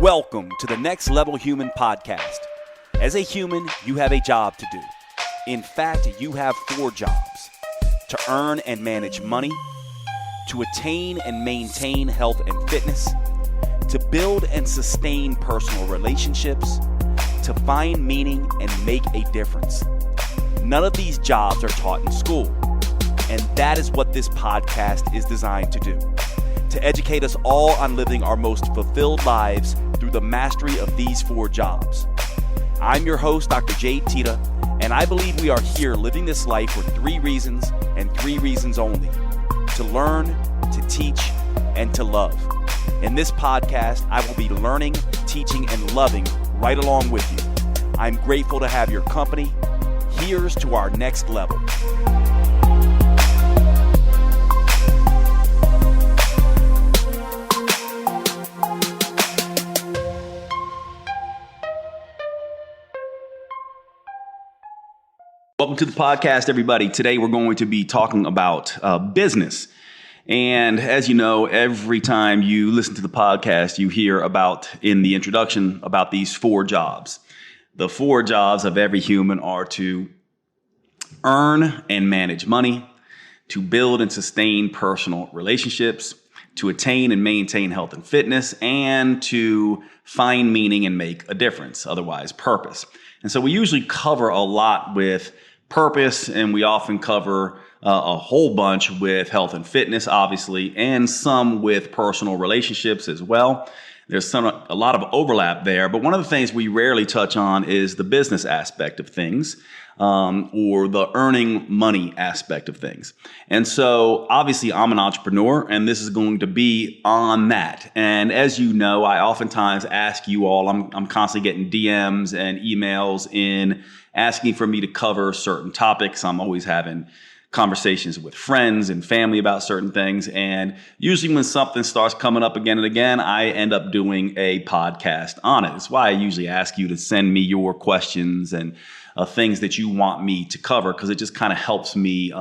Welcome to the Next Level Human podcast. As a human, you have a job to do. In fact, you have 4 jobs: to earn and manage money, to attain and maintain health and fitness, to build and sustain personal relationships, to find meaning and make a difference. None of these jobs are taught in school, and that is what this podcast is designed to do. To educate us all on living our most fulfilled lives through the mastery of these 4 jobs. I'm your host, Dr. Jade Teta, and I believe we are here living this life for 3 reasons and 3 reasons only: to learn, to teach, and to love. In this podcast, I will be learning, teaching, and loving right along with you. I'm grateful to have your company. Here's to our next level. Welcome to the podcast, everybody. Today we're going to be talking about business. And as you know, every time you listen to the podcast, you hear about, in the introduction, about these 4 jobs. The 4 jobs of every human are to earn and manage money, to build and sustain personal relationships, to attain and maintain health and fitness, and to find meaning and make a difference, otherwise purpose. And so we usually cover a lot with purpose, and we often cover a whole bunch with health and fitness, obviously, and some with personal relationships as well. There's a lot of overlap there, but one of the things we rarely touch on is the business aspect of things, or the earning money aspect of things. And so obviously I'm an entrepreneur, and this is going to be on that. And as you know, I oftentimes ask you all, I'm constantly getting DMs and emails in asking for me to cover certain topics. I'm always having conversations with friends and family about certain things. And usually when something starts coming up again and again, I end up doing a podcast on it. That's why I usually ask you to send me your questions and things that you want me to cover, because it just kind of helps me,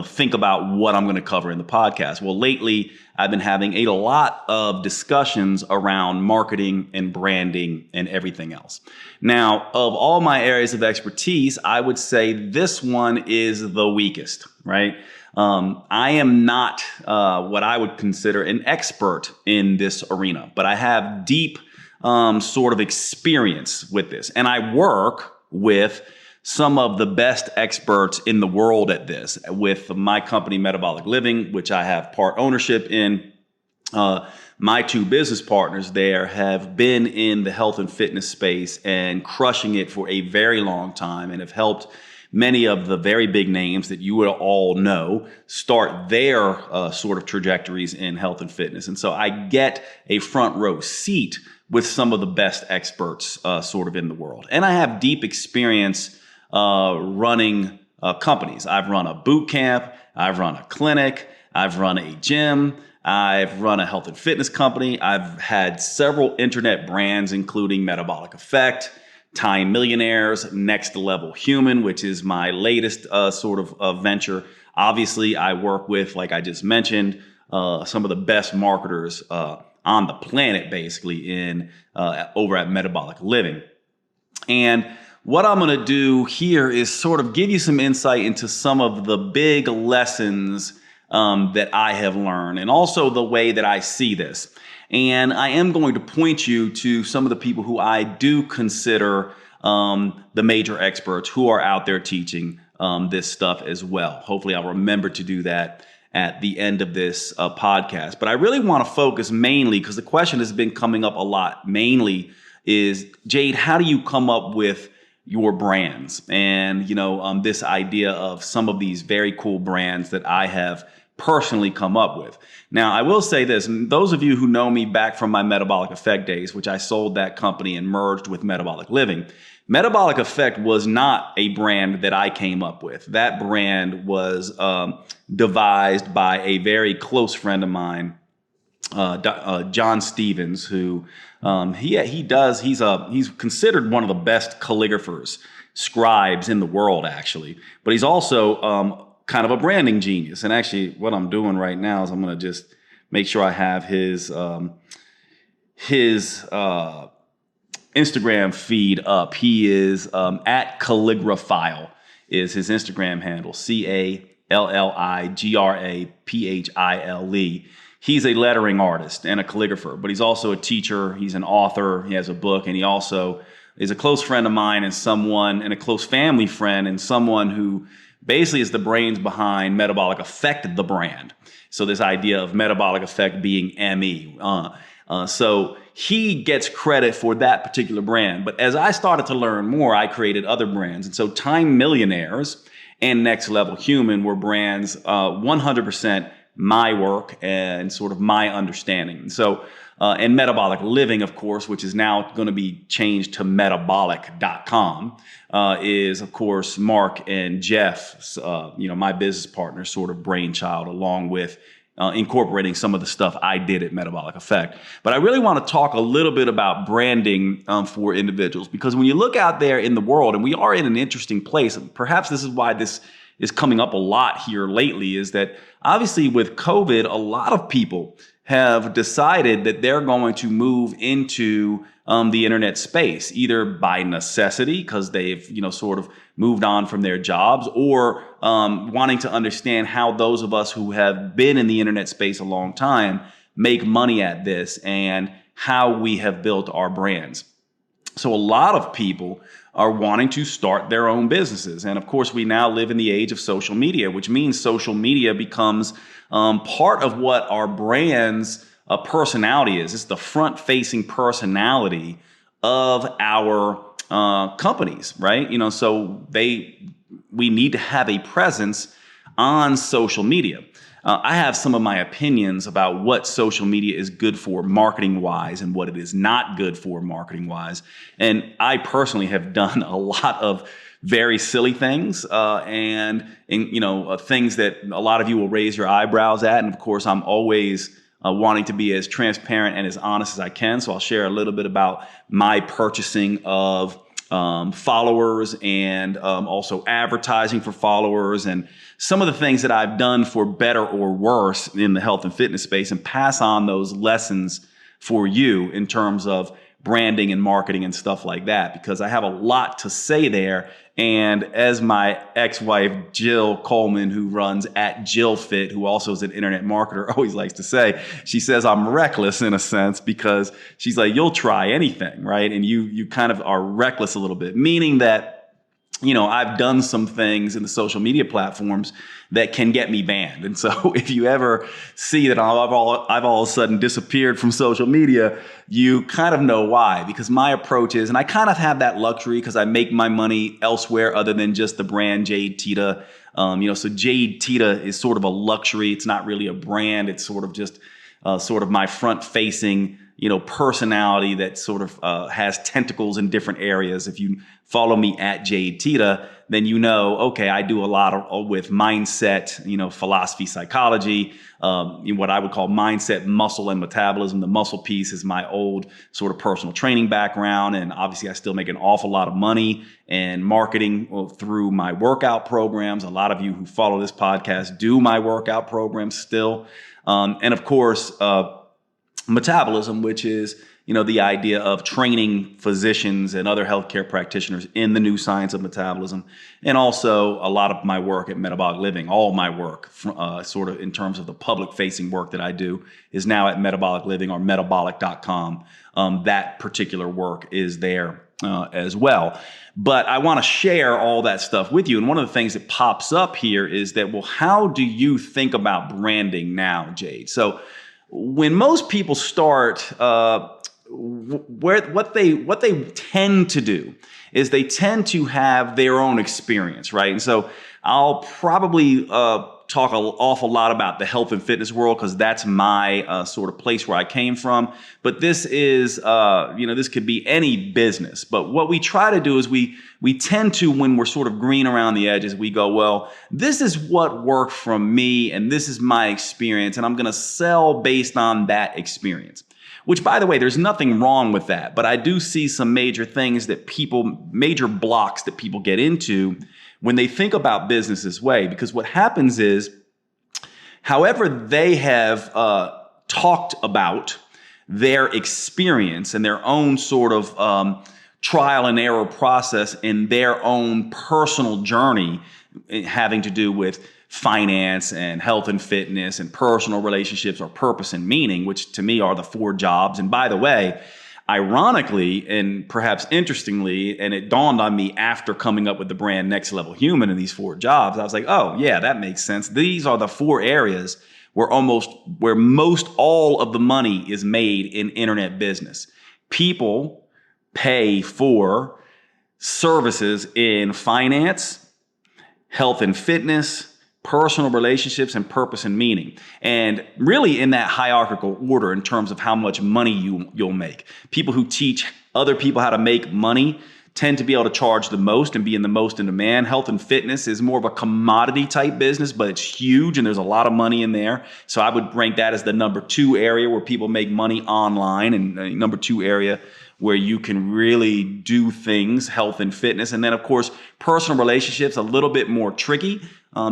think about what I'm going to cover in the podcast. Well, lately I've been having a lot of discussions around marketing and branding and everything else. Now, of all my areas of expertise, I would say this one is the weakest, right? I am not what I would consider an expert in this arena, but I have deep sort of experience with this, and I work with some of the best experts in the world at this, with my company, Metabolic Living, which I have part ownership in. My 2 business partners there have been in the health and fitness space and crushing it for a very long time, and have helped many of the very big names that you will all know start their sort of trajectories in health and fitness. And so I get a front row seat with some of the best experts sort of in the world. And I have deep experience running companies. I've run a boot camp, I've run a clinic, I've run a gym, I've run a health and fitness company. I've had several internet brands, including Metabolic Effect, Time Millionaires, Next Level Human, which is my latest sort of venture. Obviously, I work with, like I just mentioned, some of the best marketers on the planet, basically, in over at Metabolic Living. And what I'm going to do here is sort of give you some insight into some of the big lessons that I have learned, and also the way that I see this. And I am going to point you to some of the people who I do consider the major experts who are out there teaching this stuff as well. Hopefully I'll remember to do that at the end of this podcast. But I really want to focus mainly, because the question has been coming up a lot, mainly is, Jade, how do you come up with your brands? And, this idea of some of these very cool brands that I have personally come up with. Now, I will say this, and those of you who know me back from my Metabolic Effect days, which I sold that company and merged with Metabolic Living, Metabolic Effect was not a brand that I came up with. That brand was devised by a very close friend of mine, John Stevens, who he's considered one of the best calligraphers, scribes in the world, actually. But he's also kind of a branding genius. And actually, what I'm doing right now is I'm going to just make sure I have his his Instagram feed up. He is at Calligraphile is his Instagram handle, Calligraphile. He's a lettering artist and a calligrapher, but he's also a teacher. He's an author. He has a book, and he also is a close friend of mine and a close family friend, and someone who basically is the brains behind Metabolic Effect, the brand. So this idea of Metabolic Effect being ME. So he gets credit for that particular brand. But as I started to learn more, I created other brands. And so Time Millionaires and Next Level Human were brands 100% my work and sort of my understanding. And so, and Metabolic Living, of course, which is now going to be changed to metabolic.com, is, of course, Mark and Jeff's, my business partner sort of brainchild, along with incorporating some of the stuff I did at Metabolic Effect. But I really want to talk a little bit about branding for individuals, because when you look out there in the world, and we are in an interesting place, and perhaps this is why this is coming up a lot here lately, is that obviously with COVID, a lot of people have decided that they're going to move into the internet space, either by necessity, because they've, sort of moved on from their jobs, or wanting to understand how those of us who have been in the internet space a long time make money at this and how we have built our brands. So a lot of people are wanting to start their own businesses. And of course, we now live in the age of social media, which means social media becomes part of what our brand's personality is. It's the front-facing personality of our companies, right? So we need to have a presence on social media. I have some of my opinions about what social media is good for marketing-wise and what it is not good for marketing-wise. And I personally have done a lot of very silly things and things that a lot of you will raise your eyebrows at. And of course, I'm always wanting to be as transparent and as honest as I can. So I'll share a little bit about my purchasing of followers and also advertising for followers and some of the things that I've done for better or worse in the health and fitness space, and pass on those lessons for you in terms of branding and marketing and stuff like that, because I have a lot to say there. And as my ex-wife, Jill Coleman, who runs at Jill Fit, who also is an internet marketer, always likes to say, she says I'm reckless in a sense, because she's like, you'll try anything, right? And you kind of are reckless a little bit, meaning that, I've done some things in the social media platforms that can get me banned. And so if you ever see that I've all of a sudden disappeared from social media, you kind of know why. Because my approach is, and I kind of have that luxury because I make my money elsewhere other than just the brand Jade Teta. So Jade Teta is sort of a luxury. It's not really a brand. It's sort of just sort of my front-facing personality that sort of has tentacles in different areas. If you follow me at Jade Teta, then okay, I do a lot with mindset, philosophy, psychology, what I would call mindset, muscle, and metabolism. The muscle piece is my old sort of personal training background. And obviously I still make an awful lot of money in marketing through my workout programs. A lot of you who follow this podcast do my workout programs still. And of course, metabolism, which is, the idea of training physicians and other healthcare practitioners in the new science of metabolism. And also a lot of my work at Metabolic Living, all my work, sort of in terms of the public facing work that I do, is now at Metabolic Living or metabolic.com. That particular work is there as well. But I want to share all that stuff with you. And one of the things that pops up here is that, well, how do you think about branding now, Jade? So when most people start, what they tend to do is they tend to have their own experience, right? And so I'll probably talk an awful lot about the health and fitness world because that's my sort of place where I came from. But this is, this could be any business. But what we try to do is we tend to, when we're sort of green around the edges, we go, well, this is what worked from me and this is my experience, and I'm going to sell based on that experience. Which, by the way, there's nothing wrong with that. But I do see some major things major blocks that people get into when they think about business this way. Because what happens is, however they have talked about their experience and their own sort of trial and error process in their own personal journey having to do with finance and health and fitness and personal relationships or purpose and meaning, which to me are the 4 jobs. And by the way, ironically and perhaps interestingly, and it dawned on me after coming up with the brand Next Level Human in these 4 jobs, I was like, oh yeah, that makes sense. These are the 4 areas where most all of the money is made in internet business. People pay for services in finance, health and fitness, personal relationships, and purpose and meaning. And really in that hierarchical order in terms of how much money you'll make. People who teach other people how to make money tend to be able to charge the most and be in the most in demand. Health and fitness is more of a commodity type business, but it's huge and there's a lot of money in there. So I would rank that as the number 2 area where people make money online, and number 2 area where you can really do things, health and fitness. And then, of course, personal relationships, a little bit more tricky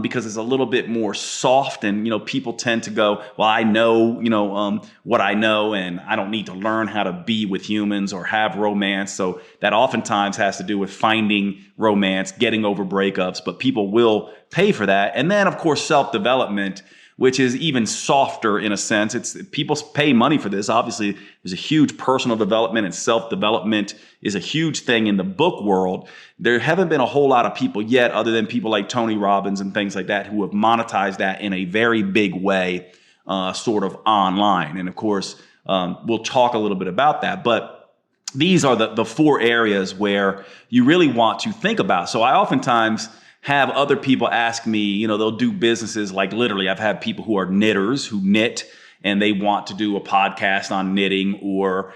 because it's a little bit more soft. And, people tend to go, well, I know, what I know, and I don't need to learn how to be with humans or have romance. So that oftentimes has to do with finding romance, getting over breakups, but people will pay for that. And then, of course, self-development, which is even softer in a sense. It's people pay money for this. Obviously, there's a huge personal development, and self-development is a huge thing in the book world. There haven't been a whole lot of people yet, other than people like Tony Robbins and things like that, who have monetized that in a very big way, sort of online. And of course, we'll talk a little bit about that. But these are the 4 areas where you really want to think about. So I oftentimes have other people ask me, they'll do businesses like literally I've had people who are knitters who knit and they want to do a podcast on knitting or,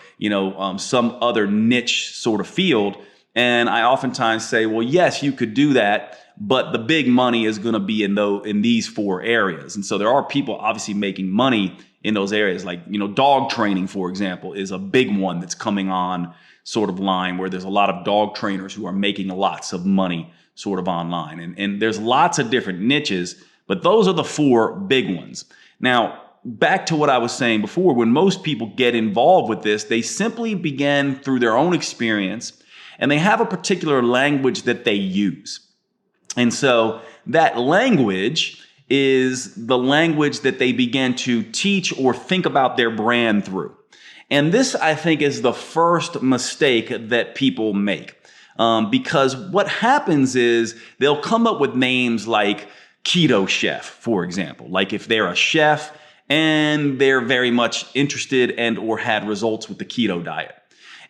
some other niche sort of field. And I oftentimes say, well, yes, you could do that, but the big money is going to be in these 4 areas. And so there are people obviously making money in those areas, like, dog training, for example, is a big one that's coming on sort of line where there's a lot of dog trainers who are making lots of money sort of online. And there's lots of different niches, but those are the 4 big ones. Now, back to what I was saying before, when most people get involved with this, they simply begin through their own experience, and they have a particular language that they use. And so that language is the language that they begin to teach or think about their brand through. And this, I think, is the first mistake that people make. Because what happens is they'll come up with names like keto chef, for example. Like if they're a chef and they're very much interested and or had results with the keto diet.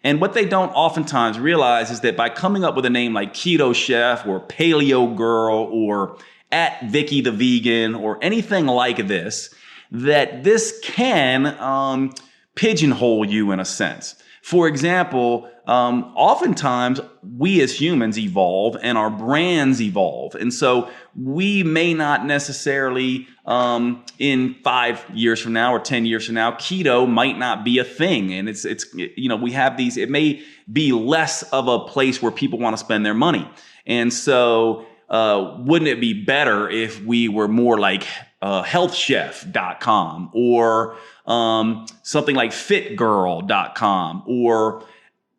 And what they don't oftentimes realize is that by coming up with a name like keto chef or paleo girl or at Vicky the vegan or anything like this, that this can pigeonhole you in a sense. For example, oftentimes we as humans evolve and our brands evolve. And so we may not necessarily, in 5 years from now or 10 years from now, keto might not be a thing. And it's we have these, it may be less of a place where people want to spend their money. And so wouldn't it be better if we were more like healthchef.com or something like fitgirl.com or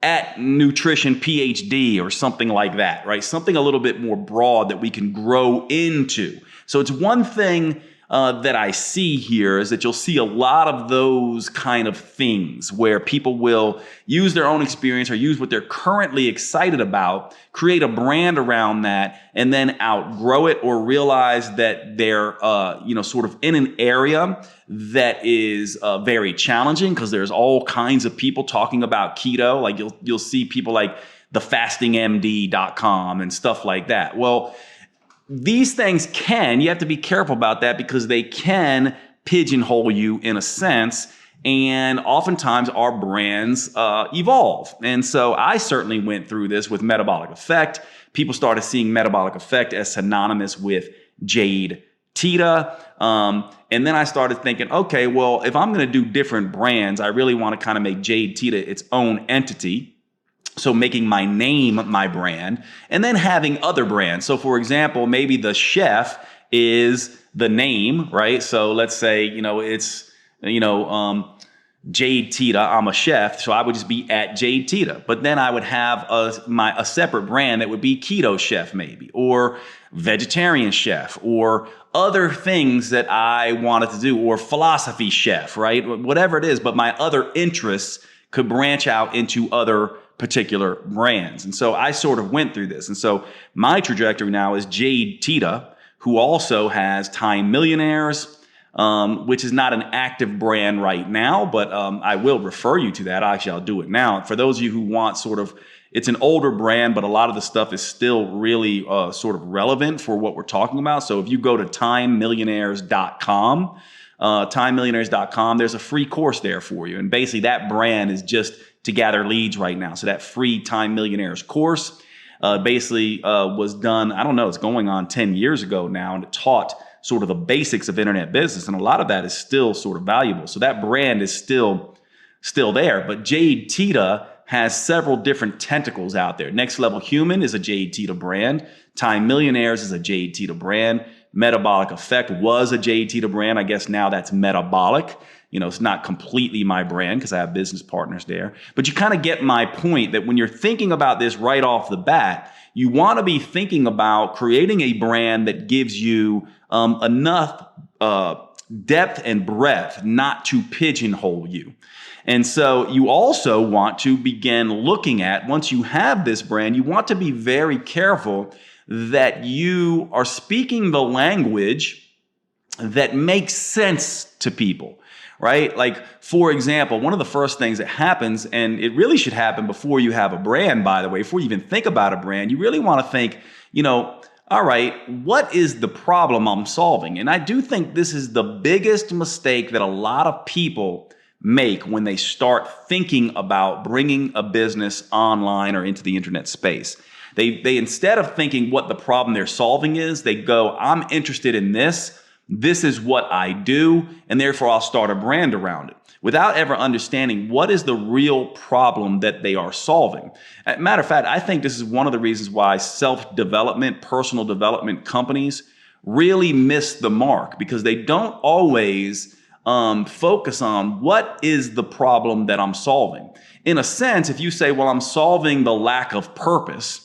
at nutrition PhD or something like that, right? Something a little bit more broad that we can grow into. So it's one thing that I see here is that you'll see a lot of those kind of things where people will use their own experience or use what they're currently excited about, create a brand around that, and then outgrow it or realize that they're, sort of in an area that is very challenging because there's all kinds of people talking about keto. Like you'll see people like thefastingmd.com and stuff like that. Well, these things you have to be careful about that because they can pigeonhole you in a sense. And oftentimes our brands evolve. And so I certainly went through this with Metabolic Effect. People started seeing Metabolic Effect as synonymous with Jade Teta. And then I started thinking, okay, well, if I'm going to do different brands, I really want to kind of make Jade Teta its own entity. So making my name my brand and then having other brands. So for example, maybe the chef is the name, right? So let's say, it's, Jade Teta, I'm a chef, so I would just be at Jade Teta. But then I would have a separate brand that would be Keto Chef maybe, or Vegetarian Chef, or other things that I wanted to do, or Philosophy Chef, right? Whatever it is, but my other interests could branch out into other particular brands. And so I sort of went through this. And so my trajectory now is Jade Teta, who also has Time Millionaires, which is not an active brand right now, but I will refer you to that. Actually, I'll do it now. For those of you who want sort of, it's an older brand, but a lot of the stuff is still really sort of relevant for what we're talking about. So if you go to timemillionaires.com, timemillionaires.com, there's a free course there for you. And basically that brand is just to gather leads right now. So that free Time Millionaires course basically was done, I don't know, it's going on 10 years ago now, and it taught sort of the basics of internet business. And a lot of that is still sort of valuable. So that brand is still there. But Jade Teta has several different tentacles out there. Next Level Human is a Jade Teta brand. Time Millionaires is a Jade Teta brand. Metabolic Effect was a Jade Teta brand. I guess now that's Metabolic. You know, it's not completely my brand because I have business partners there. But you kind of get my point that when you're thinking about this right off the bat, you want to be thinking about creating a brand that gives you enough depth and breadth not to pigeonhole you. And so you also want to begin looking at, once you have this brand, you want to be very careful that you are speaking the language that makes sense to people, right? Like, for example, one of the first things that happens, and it really should happen before you have a brand, by the way, before you even think about a brand, you really want to think, you know, all right, what is the problem I'm solving? And I do think this is the biggest mistake that a lot of people make when they start thinking about bringing a business online or into the internet space. They instead of thinking what the problem they're solving is, they go, I'm interested in this. This is what I do, and therefore I'll start a brand around it, without ever understanding what is the real problem that they are solving. As a matter of fact, I think this is one of the reasons why self-development, personal development companies really miss the mark, because they don't always focus on what is the problem that I'm solving. In a sense, if you say, well, I'm solving the lack of purpose,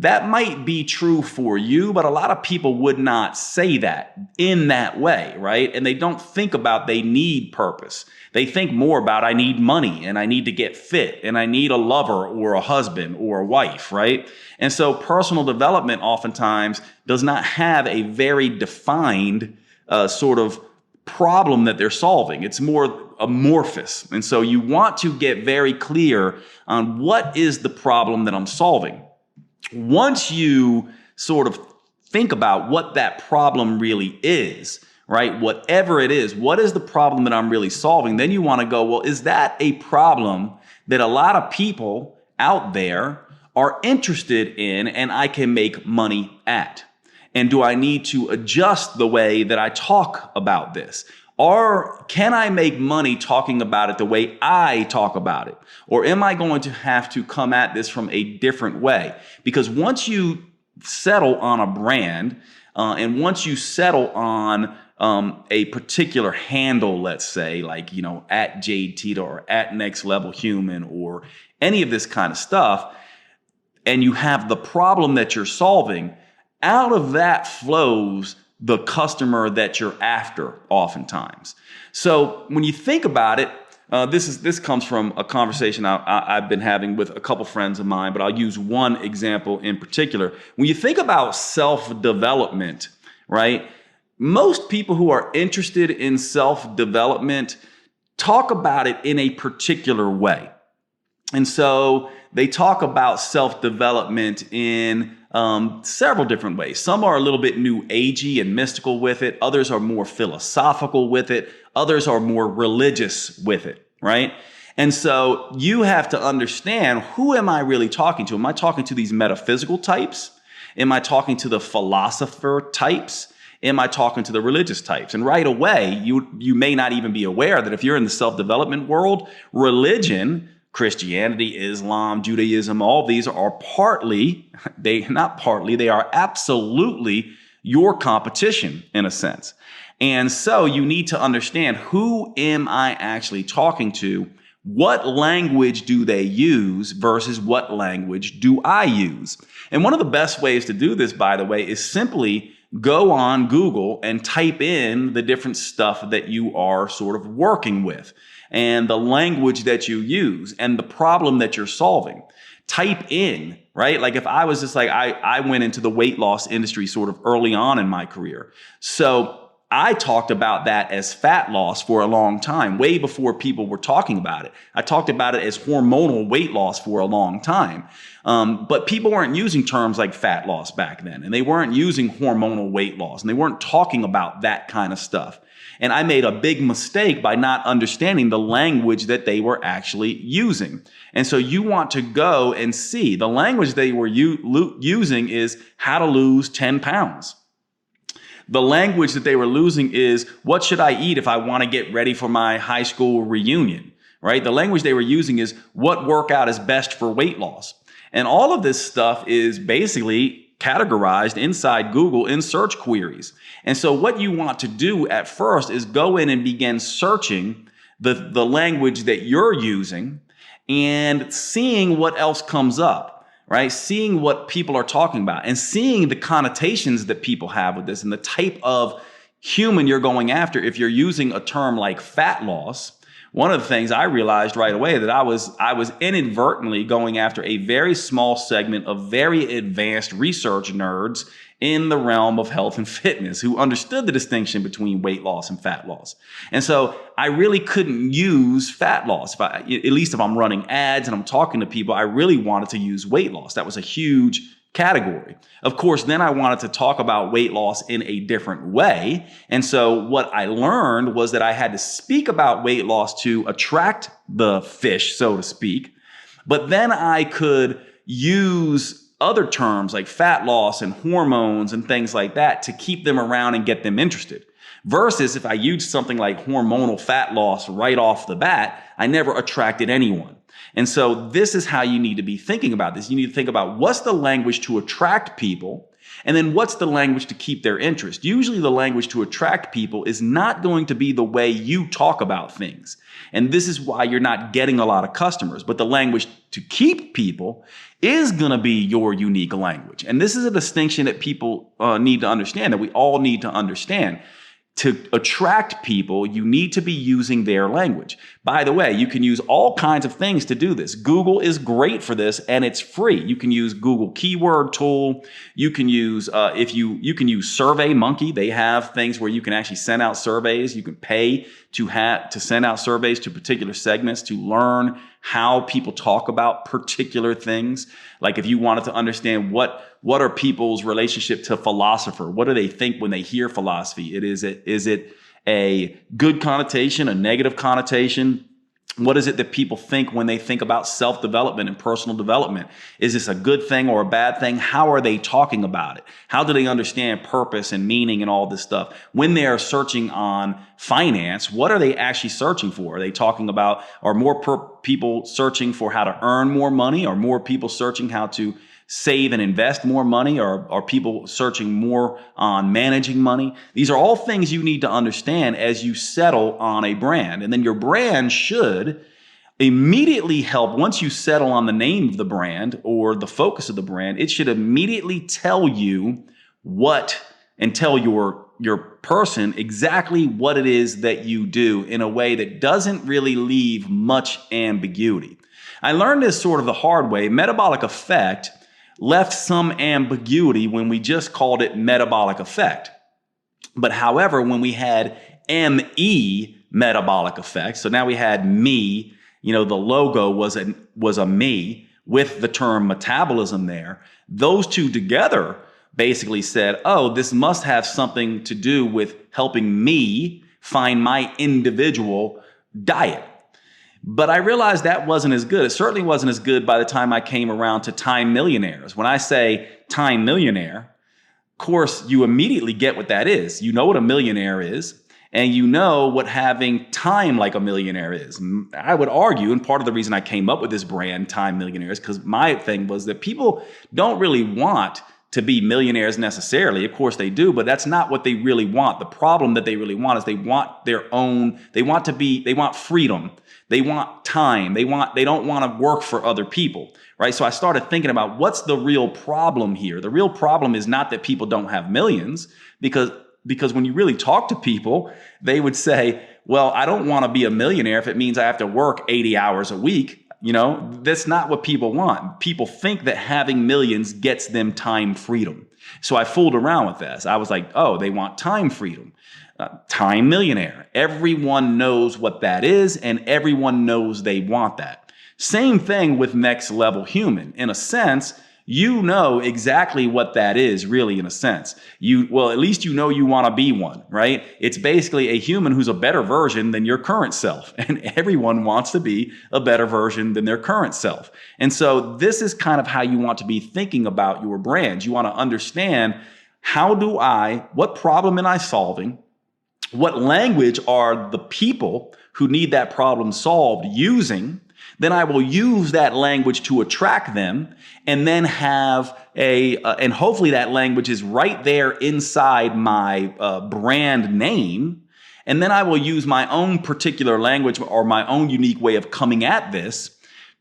that might be true for you, but a lot of people would not say that in that way, right? And they don't think about they need purpose. They think more about I need money and I need to get fit and I need a lover or a husband or a wife, right? And so personal development oftentimes does not have a very defined sort of problem that they're solving. It's more amorphous. And so you want to get very clear on what is the problem that I'm solving. Once you sort of think about what that problem really is, right? Whatever it is, what is the problem that I'm really solving? Then you want to go, well, is that a problem that a lot of people out there are interested in and I can make money at? And do I need to adjust the way that I talk about this? Or can I make money talking about it the way I talk about it? Or am I going to have to come at this from a different way? Because once you settle on a brand, and once you settle on a particular handle, let's say, like, you know, at Jade Teta or at Next Level Human or any of this kind of stuff, and you have the problem that you're solving, out of that flows the customer that you're after oftentimes. So when you think about it, this comes from a conversation I've been having with a couple friends of mine, but I'll use one example in particular. When you think about self-development, right? Most people who are interested in self-development talk about it in a particular way. And so they talk about self-development in several different ways. Some are a little bit new agey and mystical with it. Others are more philosophical with it. Others are more religious with it, right? And so you have to understand, who am I really talking to? Am I talking to these metaphysical types? Am I talking to the philosopher types? Am I talking to the religious types? And right away, you may not even be aware that if you're in the self-development world, religion, Christianity, Islam, Judaism, all these are they are absolutely your competition in a sense. And so you need to understand, who am I actually talking to? What language do they use versus what language do I use? And one of the best ways to do this, by the way, is simply go on Google and type in the different stuff that you are sort of working with and the language that you use and the problem that you're solving. Type in, right? Like if I was just like, I went into the weight loss industry sort of early on in my career. So I talked about that as fat loss for a long time, way before people were talking about it. I talked about it as hormonal weight loss for a long time. But people weren't using terms like fat loss back then, and they weren't using hormonal weight loss, and they weren't talking about that kind of stuff. And I made a big mistake by not understanding the language that they were actually using. And so you want to go and see the language they were using is how to lose 10 pounds. The language that they were losing is, what should I eat if I want to get ready for my high school reunion, right? The language they were using is, what workout is best for weight loss? And all of this stuff is basically categorized inside Google in search queries. And so what you want to do at first is go in and begin searching the language that you're using and seeing what else comes up. Right? Seeing what people are talking about and seeing the connotations that people have with this and the type of human you're going after. If you're using a term like fat loss, one of the things I realized right away that I was inadvertently going after a very small segment of very advanced research nerds in the realm of health and fitness who understood the distinction between weight loss and fat loss. And so I really couldn't use fat loss. At least if I'm running ads and I'm talking to people, I really wanted to use weight loss. That was a huge category. Of course, then I wanted to talk about weight loss in a different way. And so what I learned was that I had to speak about weight loss to attract the fish, so to speak. But then I could use other terms like fat loss and hormones and things like that to keep them around and get them interested. Versus if I used something like hormonal fat loss right off the bat, I never attracted anyone. And so this is how you need to be thinking about this. You need to think about, what's the language to attract people, and then what's the language to keep their interest. Usually the language to attract people is not going to be the way you talk about things. And this is why you're not getting a lot of customers. But the language to keep people is going to be your unique language. And this is a distinction that people need to understand, that we all need to understand. To attract people, you need to be using their language. By the way, you can use all kinds of things to do this. Google is great for this, and it's free. You can use Google Keyword Tool. You can use you can use SurveyMonkey. They have things where you can actually send out surveys. You can pay to send out surveys to particular segments to learn how people talk about particular things. Like if you wanted to understand what are people's relationship to philosopher? What do they think when they hear philosophy? Is it a good connotation, a negative connotation? What is it that people think when they think about self-development and personal development? Is this a good thing or a bad thing? How are they talking about it? How do they understand purpose and meaning and all this stuff? When they are searching on finance, what are they actually searching for? Are they talking about, are more people searching for how to earn more money? Are more people searching how to save and invest more money? Or are people searching more on managing money? These are all things you need to understand as you settle on a brand. And then your brand should immediately help, once you settle on the name of the brand or the focus of the brand, it should immediately tell you and tell your person exactly what it is that you do in a way that doesn't really leave much ambiguity. I learned this sort of the hard way. Metabolic Effect left some ambiguity when we just called it metabolic effect. But however, when we had ME, metabolic effect, so now we had me, the logo was a me with the term metabolism there. Those two together basically said, oh, this must have something to do with helping me find my individual diet. But I realized that wasn't as good. It certainly wasn't as good by the time I came around to Time Millionaires. When I say Time Millionaire, of course, you immediately get what that is. You know what a millionaire is, and you know what having time like a millionaire is. I would argue, and part of the reason I came up with this brand, Time Millionaires, because my thing was that people don't really want to be millionaires necessarily. Of course they do, but that's not what they really want. The problem that they really want is they want their own, they want freedom. They want time. They don't want to work for other people, right? So I started thinking about what's the real problem here. The real problem is not that people don't have millions, because when you really talk to people, they would say, well, I don't want to be a millionaire if it means I have to work 80 hours a week. That's not what people want. People think that having millions gets them time freedom. So I fooled around with this. I was like, oh, they want time freedom. Time millionaire. Everyone knows what that is, and everyone knows they want that. Same thing with next level human. In a sense, you know exactly what that is, really, in a sense. At least you know you want to be one, right? It's basically a human who's a better version than your current self. And everyone wants to be a better version than their current self. And so this is kind of how you want to be thinking about your brand. You want to understand, what problem am I solving? What language are the people who need that problem solved using? Then I will use that language to attract them, and then have and hopefully that language is right there inside my brand name. And then I will use my own particular language or my own unique way of coming at this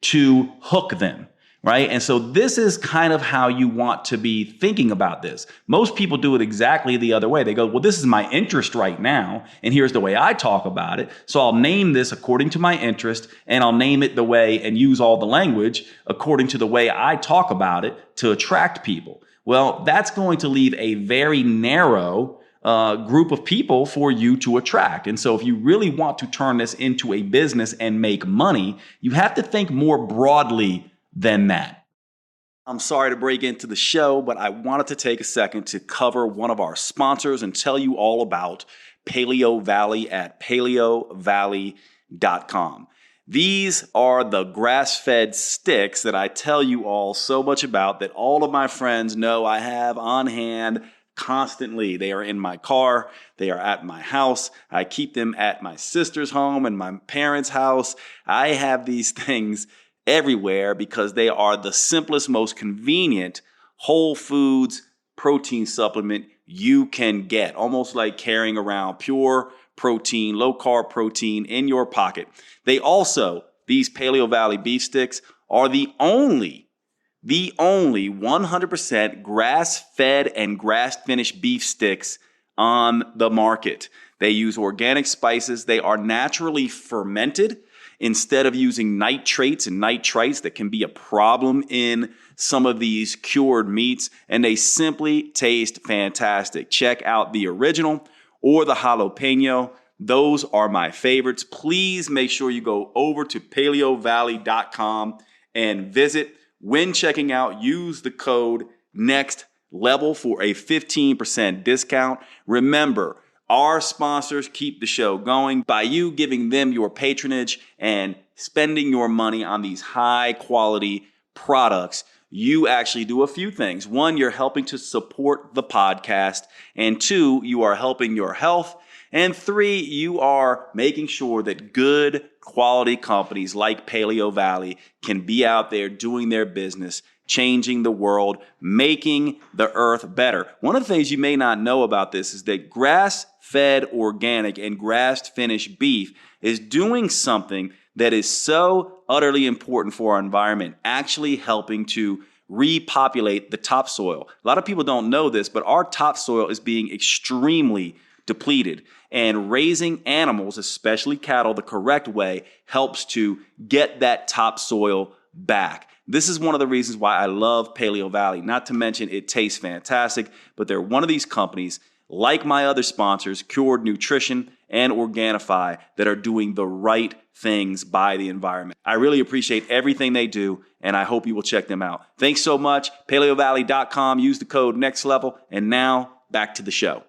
to hook them. Right. And so this is kind of how you want to be thinking about this. Most people do it exactly the other way. They go, well, this is my interest right now, and here's the way I talk about it. So I'll name this according to my interest, and I'll name it the way and use all the language according to the way I talk about it to attract people. Well, that's going to leave a very narrow group of people for you to attract. And so if you really want to turn this into a business and make money, you have to think more broadly than that. I'm sorry to break into the show, but I wanted to take a second to cover one of our sponsors and tell you all about Paleo Valley at paleovalley.com. These are the grass-fed sticks that I tell you all so much about, that all of my friends know I have on hand constantly. They are in my car. They are at my house. I keep them at my sister's home and my parents' house. I have these things everywhere because they are the simplest, most convenient whole foods protein supplement you can get. Almost like carrying around pure protein, low carb protein in your pocket. These Paleo Valley beef sticks are the only 100% grass-fed and grass-finished beef sticks on the market. They use organic spices. They are naturally fermented instead of using nitrates and nitrites that can be a problem in some of these cured meats, and they simply taste fantastic. Check out the original or the jalapeno. Those are my favorites. Please make sure you go over to paleovalley.com and visit. When checking out, use the code NEXTLEVEL for a 15% discount. Remember, our sponsors keep the show going by you giving them your patronage and spending your money on these high quality products. You actually do a few things. One, you're helping to support the podcast. And two, you are helping your health. And three, you are making sure that good quality companies like Paleo Valley can be out there doing their business, changing the world, making the earth better. One of the things you may not know about this is that grass-fed organic and grass-finished beef is doing something that is so utterly important for our environment, actually helping to repopulate the topsoil. A lot of people don't know this, but our topsoil is being extremely depleted. And raising animals, especially cattle, the correct way helps to get that topsoil back. This is one of the reasons why I love Paleo Valley. Not to mention it tastes fantastic, but they're one of these companies, like my other sponsors, Cured Nutrition and Organifi, that are doing the right things by the environment. I really appreciate everything they do, and I hope you will check them out. Thanks so much. paleovalley.com. Use the code NEXTLEVEL. And now back to the show.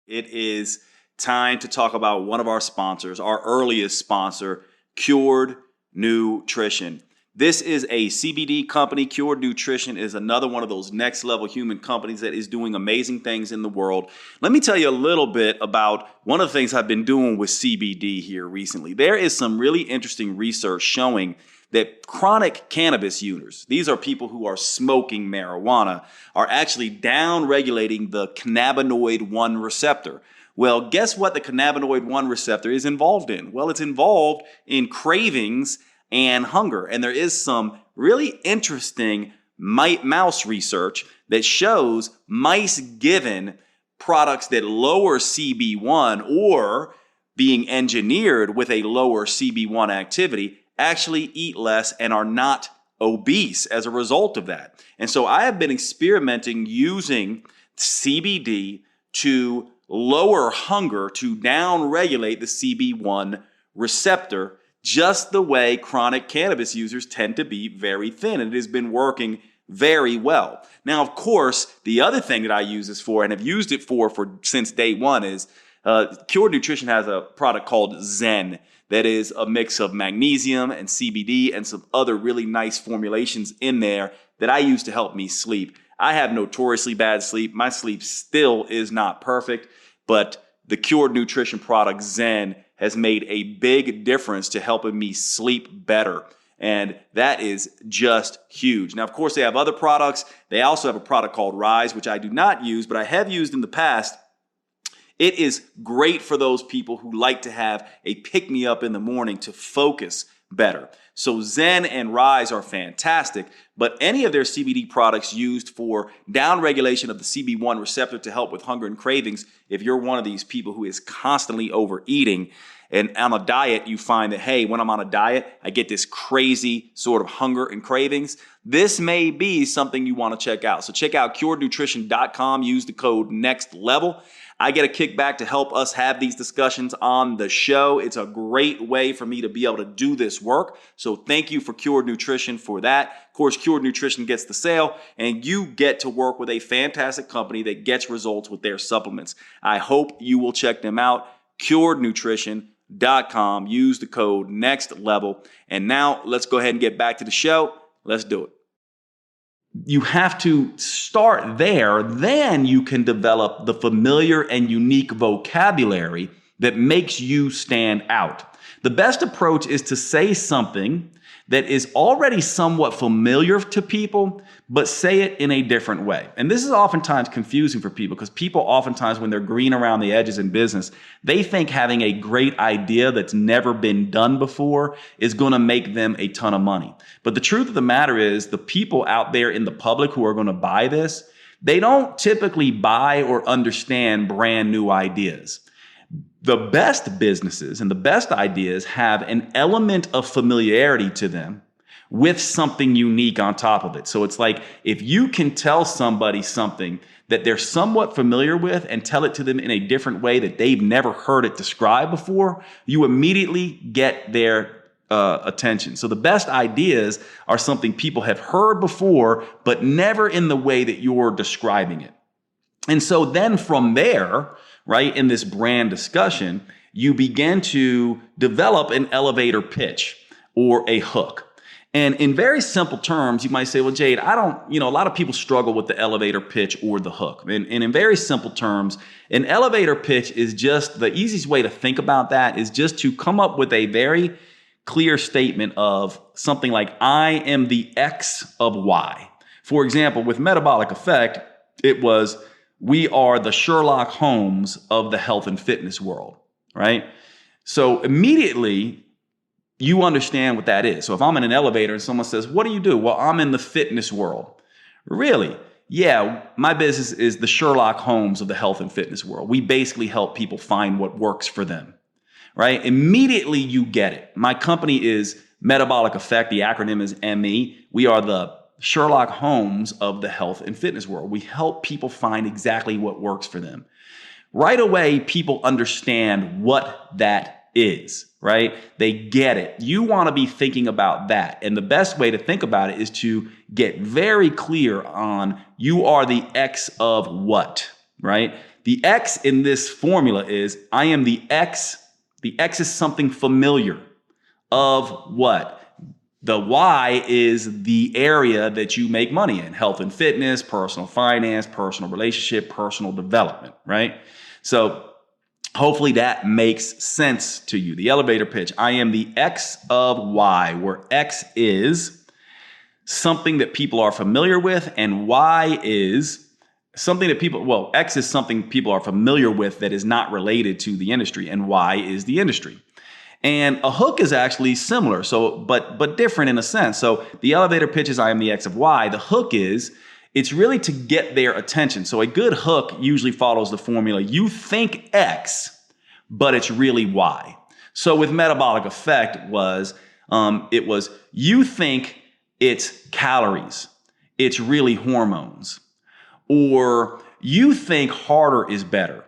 It is time to talk about one of our sponsors, our earliest sponsor, Cured Nutrition. This is a CBD company. Cured Nutrition is another one of those next level human companies that is doing amazing things in the world. Let me tell you a little bit about one of the things I've been doing with CBD here recently. There is some really interesting research showing that chronic cannabis users, these are people who are smoking marijuana, are actually down-regulating the cannabinoid 1 receptor. Well, guess what the cannabinoid 1 receptor is involved in? Well, it's involved in cravings and hunger. And there is some really interesting mouse research that shows mice given products that lower CB1 or being engineered with a lower CB1 activity actually eat less and are not obese as a result of that. And so I have been experimenting using CBD to lower hunger, to down-regulate the CB1 receptor, just the way chronic cannabis users tend to be very thin. And it has been working very well. Now, of course, the other thing that I use this for and have used it for since day one is Cured Nutrition has a product called Zen that is a mix of magnesium and CBD and some other really nice formulations in there that I use to help me sleep. I have notoriously bad sleep. My sleep still is not perfect, but the Cured Nutrition product Zen has made a big difference to helping me sleep better. And that is just huge. Now, of course, they have other products. They also have a product called Rise, which I do not use, but I have used in the past. It is great for those people who like to have a pick-me-up in the morning to focus better. So Zen and Rise are fantastic, but any of their CBD products used for downregulation of the CB1 receptor to help with hunger and cravings, if you're one of these people who is constantly overeating and on a diet, you find that, hey, when I'm on a diet, I get this crazy sort of hunger and cravings. This may be something you want to check out. So check out curednutrition.com, use the code NEXTLEVEL. I get a kickback to help us have these discussions on the show. It's a great way for me to be able to do this work. So thank you for Cured Nutrition for that. Of course, Cured Nutrition gets the sale, and you get to work with a fantastic company that gets results with their supplements. I hope you will check them out, curednutrition.com. Use the code NEXTLEVEL. And now let's go ahead and get back to the show. Let's do it. You have to start there, then you can develop the familiar and unique vocabulary that makes you stand out. The best approach is to say something that is already somewhat familiar to people, but say it in a different way. And this is oftentimes confusing for people because people oftentimes, when they're green around the edges in business, they think having a great idea that's never been done before is going to make them a ton of money. But the truth of the matter is the people out there in the public who are going to buy this, they don't typically buy or understand brand new ideas. The best businesses and the best ideas have an element of familiarity to them with something unique on top of it. So it's like if you can tell somebody something that they're somewhat familiar with and tell it to them in a different way that they've never heard it described before, you immediately get their attention. So the best ideas are something people have heard before, but never in the way that you're describing it. And so then from there, right, in this brand discussion, you begin to develop an elevator pitch or a hook. And in very simple terms, you might say, well, Jade, a lot of people struggle with the elevator pitch or the hook. And in very simple terms, an elevator pitch is just the easiest way to think about that is just to come up with a very clear statement of something like, I am the X of Y. For example, with metabolic effect, it was, we are the Sherlock Holmes of the health and fitness world, right? So immediately you understand what that is. So if I'm in an elevator and someone says, what do you do? Well, I'm in the fitness world. Really? Yeah, my business is the Sherlock Holmes of the health and fitness world. We basically help people find what works for them, right? Immediately you get it. My company is Metabolic Effect. The acronym is ME. We are the Sherlock Holmes of the health and fitness world. We help people find exactly what works for them. Right away, people understand what that is, right? They get it. You want to be thinking about that. And the best way to think about it is to get very clear on you are the X of what, right? The X in this formula is I am the X. The X is something familiar of what? The why is the area that you make money in: health and fitness, personal finance, personal relationship, personal development, right? So hopefully that makes sense to you. The elevator pitch: I am the X of Y, where X is something that people are familiar with, and Y is something that X is something people are familiar with that is not related to the industry, and Y is the industry. And a hook is actually similar, but different in a sense. So the elevator pitch is I am the X of Y. The hook is, it's really to get their attention. So a good hook usually follows the formula: you think X, but it's really Y. So with metabolic effect it was you think it's calories, it's really hormones. Or you think harder is better,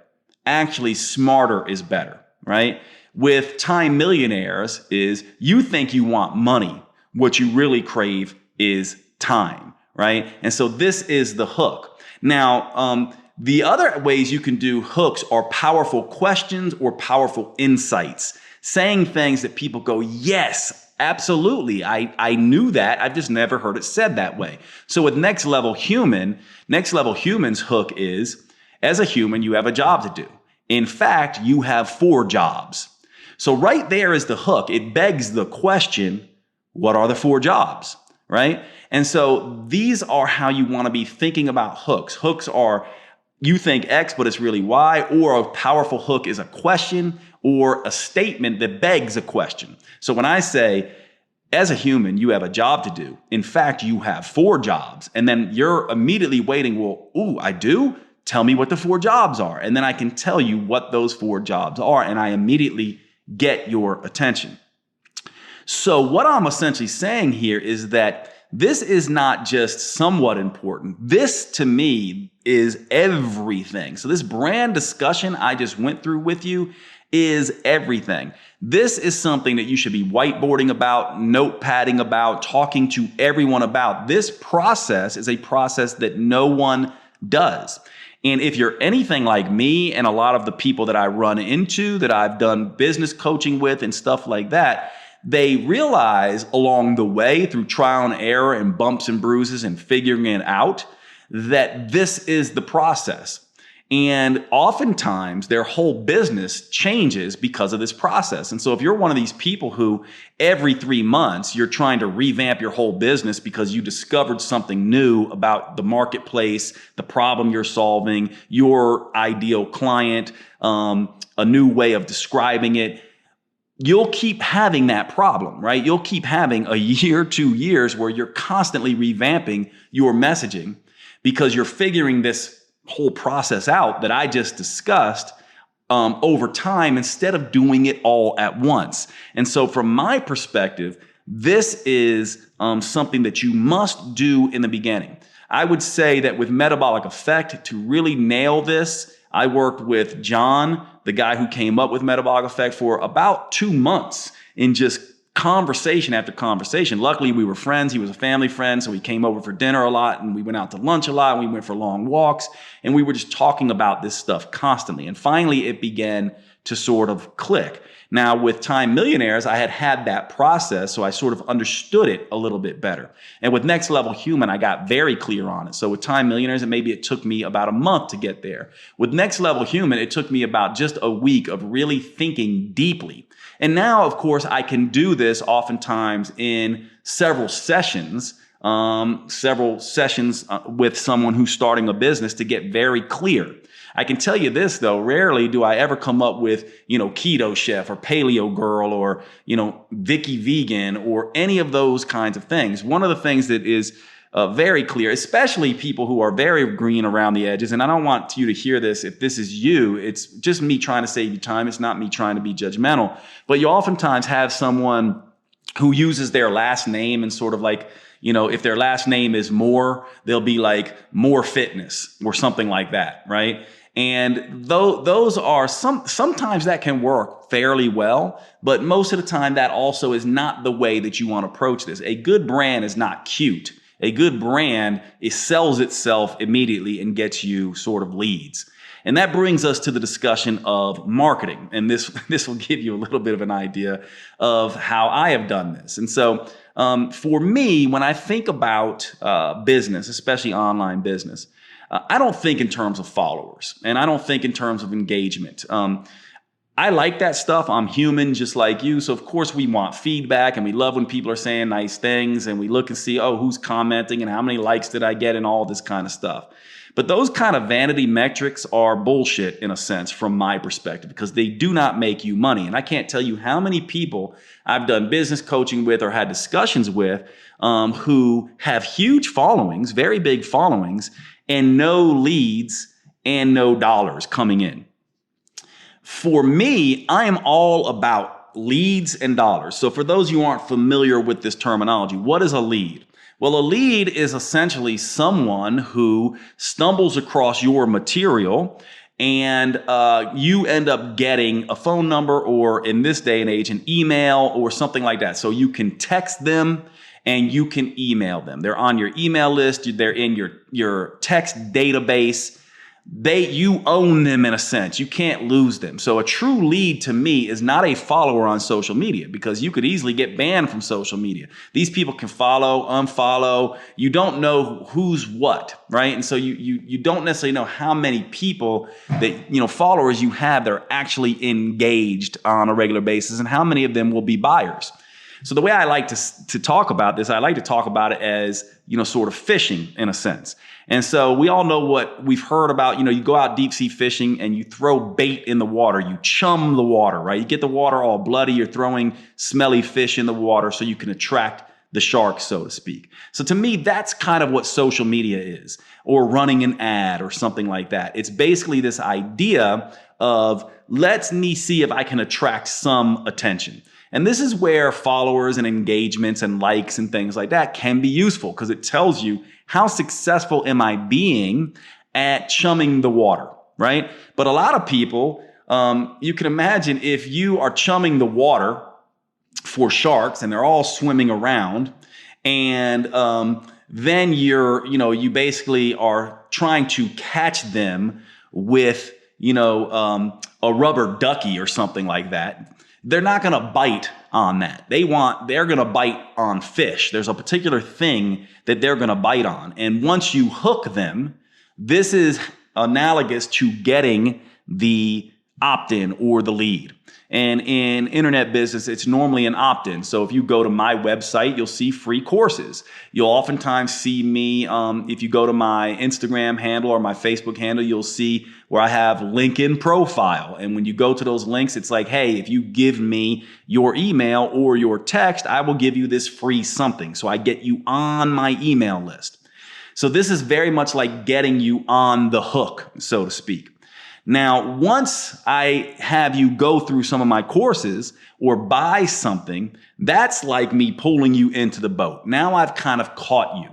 actually smarter is better, right? With Time Millionaires is you think you want money, what you really crave is time, right? And so this is the hook. Now, the other ways you can do hooks are powerful questions or powerful insights, saying things that people go, yes, absolutely, I knew that. I've just never heard it said that way. So with Next Level Human's hook is, as a human, you have a job to do. In fact, you have 4 jobs. So right there is the hook. It begs the question, what are the 4 jobs, right? And so these are how you want to be thinking about hooks. Hooks are, you think X, but it's really Y, or a powerful hook is a question or a statement that begs a question. So when I say, as a human, you have a job to do. In fact, you have 4 jobs. And then you're immediately waiting, well, ooh, I do? Tell me what the 4 jobs are. And then I can tell you what those 4 jobs are. And I immediately get your attention. So what I'm essentially saying here is that this is not just somewhat important. This, to me, is everything. So this brand discussion I just went through with you is everything. This is something that you should be whiteboarding about, notepadding about, talking to everyone about. This process is a process that no one does. And if you're anything like me and a lot of the people that I run into, that I've done business coaching with and stuff like that, they realize along the way through trial and error and bumps and bruises and figuring it out that this is the process. And oftentimes their whole business changes because of this process. And so if you're one of these people who every 3 months you're trying to revamp your whole business because you discovered something new about the marketplace, the problem you're solving, your ideal client, a new way of describing it, you'll keep having that problem, right? You'll keep having a year, 2 years where you're constantly revamping your messaging because you're figuring this whole process out that I just discussed over time instead of doing it all at once. And so from my perspective, this is something that you must do in the beginning. I would say that with metabolic effect, to really nail this, I worked with John, the guy who came up with metabolic effect, for about 2 months in just conversation after conversation. Luckily, we were friends. He was a family friend, so he came over for dinner a lot, and we went out to lunch a lot, and we went for long walks, and we were just talking about this stuff constantly. And finally, it began to sort of click. Now, with Time Millionaires, I had that process, so I sort of understood it a little bit better. And with Next Level Human, I got very clear on it. So with Time Millionaires, it took me about a month to get there. With Next Level Human, it took me about just a week of really thinking deeply. And now, of course, I can do this oftentimes in several sessions with someone who's starting a business to get very clear. I can tell you this, though, rarely do I ever come up with, Keto Chef or Paleo Girl or, Vicky Vegan or any of those kinds of things. One of the things that is very clear, especially people who are very green around the edges, and I don't want you to hear this if this is you, it's just me trying to save you time. It's not me trying to be judgmental, but you oftentimes have someone who uses their last name and sort of like, if their last name is Moore, they'll be like More Fitness or something like that, right? And those are sometimes that can work fairly well, but most of the time that also is not the way that you want to approach this. A good brand is not cute. A good brand, it sells itself immediately and gets you sort of leads. And that brings us to the discussion of marketing. And this will give you a little bit of an idea of how I have done this. And so For me, when I think about business, especially online business, I don't think in terms of followers, and I don't think in terms of engagement. I like that stuff. I'm human just like you. So of course we want feedback, and we love when people are saying nice things, and we look and see, oh, who's commenting and how many likes did I get and all this kind of stuff. But those kind of vanity metrics are bullshit in a sense from my perspective, because they do not make you money. And I can't tell you how many people I've done business coaching with or had discussions with who have huge followings, very big followings, and no leads and no dollars coming in. For me, I am all about leads and dollars. So for those of you who aren't familiar with this terminology, what is a lead? Well, a lead is essentially someone who stumbles across your material, and you end up getting a phone number, or in this day and age, an email or something like that. So you can text them and you can email them. They're on your email list. They're in your text database. You own them in a sense. You can't lose them. So a true lead to me is not a follower on social media, because you could easily get banned from social media. These people can follow, unfollow. You don't know who's what, right? And so you don't necessarily know how many people that, followers you have that are actually engaged on a regular basis, and how many of them will be buyers. So the way I like to talk about this, I like to talk about it as, sort of fishing in a sense. And so we all know what we've heard about, you go out deep sea fishing and you throw bait in the water, you chum the water, right? You get the water all bloody, you're throwing smelly fish in the water so you can attract the sharks, so to speak. So to me, that's kind of what social media is, or running an ad or something like that. It's basically this idea of, let me see if I can attract some attention. And this is where followers and engagements and likes and things like that can be useful, because it tells you, how successful am I being at chumming the water, right? But a lot of people, you can imagine if you are chumming the water for sharks and they're all swimming around, and then you basically are trying to catch them with, a rubber ducky or something like that. They're not going to bite on that. They're going to bite on fish. There's a particular thing that they're going to bite on. And once you hook them, this is analogous to getting the opt-in or the lead. And in internet business, it's normally an opt-in. So if you go to my website, you'll see free courses. You'll oftentimes see me, if you go to my Instagram handle or my Facebook handle, you'll see where I have link in profile. And when you go to those links, it's like, hey, if you give me your email or your text, I will give you this free something. So I get you on my email list. So this is very much like getting you on the hook, so to speak. Now, once I have you go through some of my courses or buy something, that's like me pulling you into the boat. Now I've kind of caught you.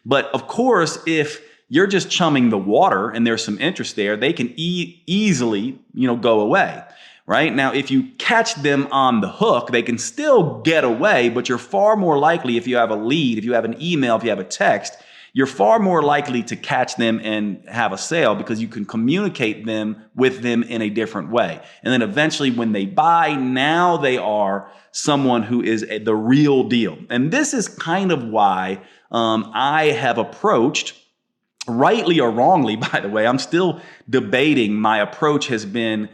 But of course, if you're just chumming the water and there's some interest there, they can easily, go away, right? Now, if you catch them on the hook, they can still get away, but you're far more likely, if you have a lead, if you have an email, if you have a text, you're far more likely to catch them and have a sale, because you can communicate with them in a different way. And then eventually when they buy, now they are someone who is the real deal. And this is kind of why I have approached, rightly or wrongly, by the way, I'm still debating. My approach has been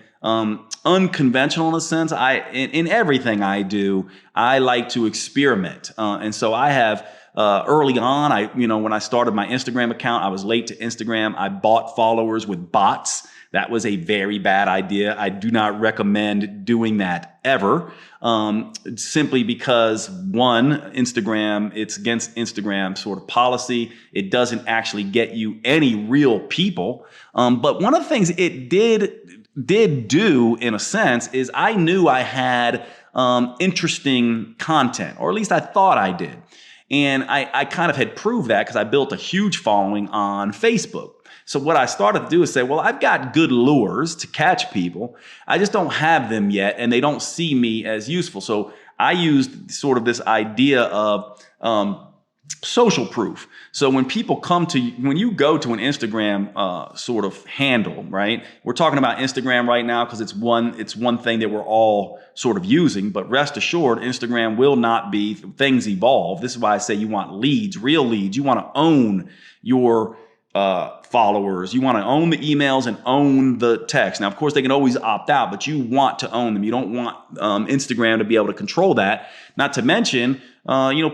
unconventional in a sense. In everything I do, I like to experiment. And so I have early on, when I started my Instagram account, I was late to Instagram. I bought followers with bots. That was a very bad idea. I do not recommend doing that ever. Simply because, one, Instagram, it's against Instagram sort of policy. It doesn't actually get you any real people. But one of the things it did do, in a sense, is I knew I had interesting content, or at least I thought I did. And I kind of had proved that because I built a huge following on Facebook. So what I started to do is say, well, I've got good lures to catch people. I just don't have them yet, and they don't see me as useful. So I used sort of this idea of social proof. So when people come to you, when you go to an Instagram sort of handle, right? We're talking about Instagram right now because it's one thing that we're all sort of using. But rest assured, Instagram will not be. Things evolve. This is why I say you want leads, real leads. You want to own your followers. You want to own the emails and own the text. Now, of course, they can always opt out, but you want to own them. You don't want Instagram to be able to control that. Not to mention,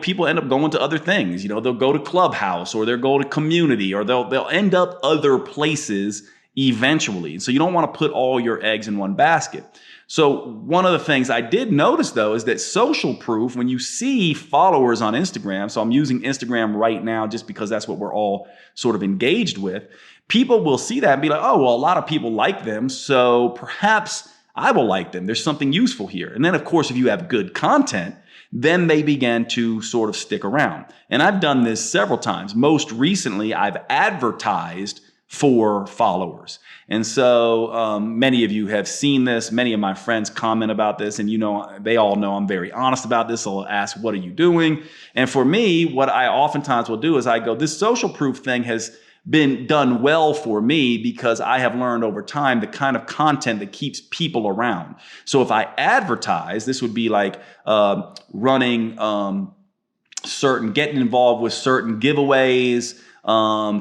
people end up going to other things. They'll go to Clubhouse, or they'll go to Community, or they'll end up other places eventually. So you don't want to put all your eggs in one basket. So one of the things I did notice, though, is that social proof, when you see followers on Instagram, so I'm using Instagram right now just because that's what we're all sort of engaged with, people will see that and be like, oh, well, a lot of people like them, so perhaps I will like them. There's something useful here. And then, of course, if you have good content, then they begin to sort of stick around. And I've done this several times. Most recently, I've advertised for followers. And so many of you have seen this. Many of my friends comment about this, and they all know I'm very honest about this. So I'll ask, what are you doing? And for me, what I oftentimes will do is I go, this social proof thing has been done well for me because I have learned over time the kind of content that keeps people around. So if I advertise, this would be like running getting involved with certain giveaways,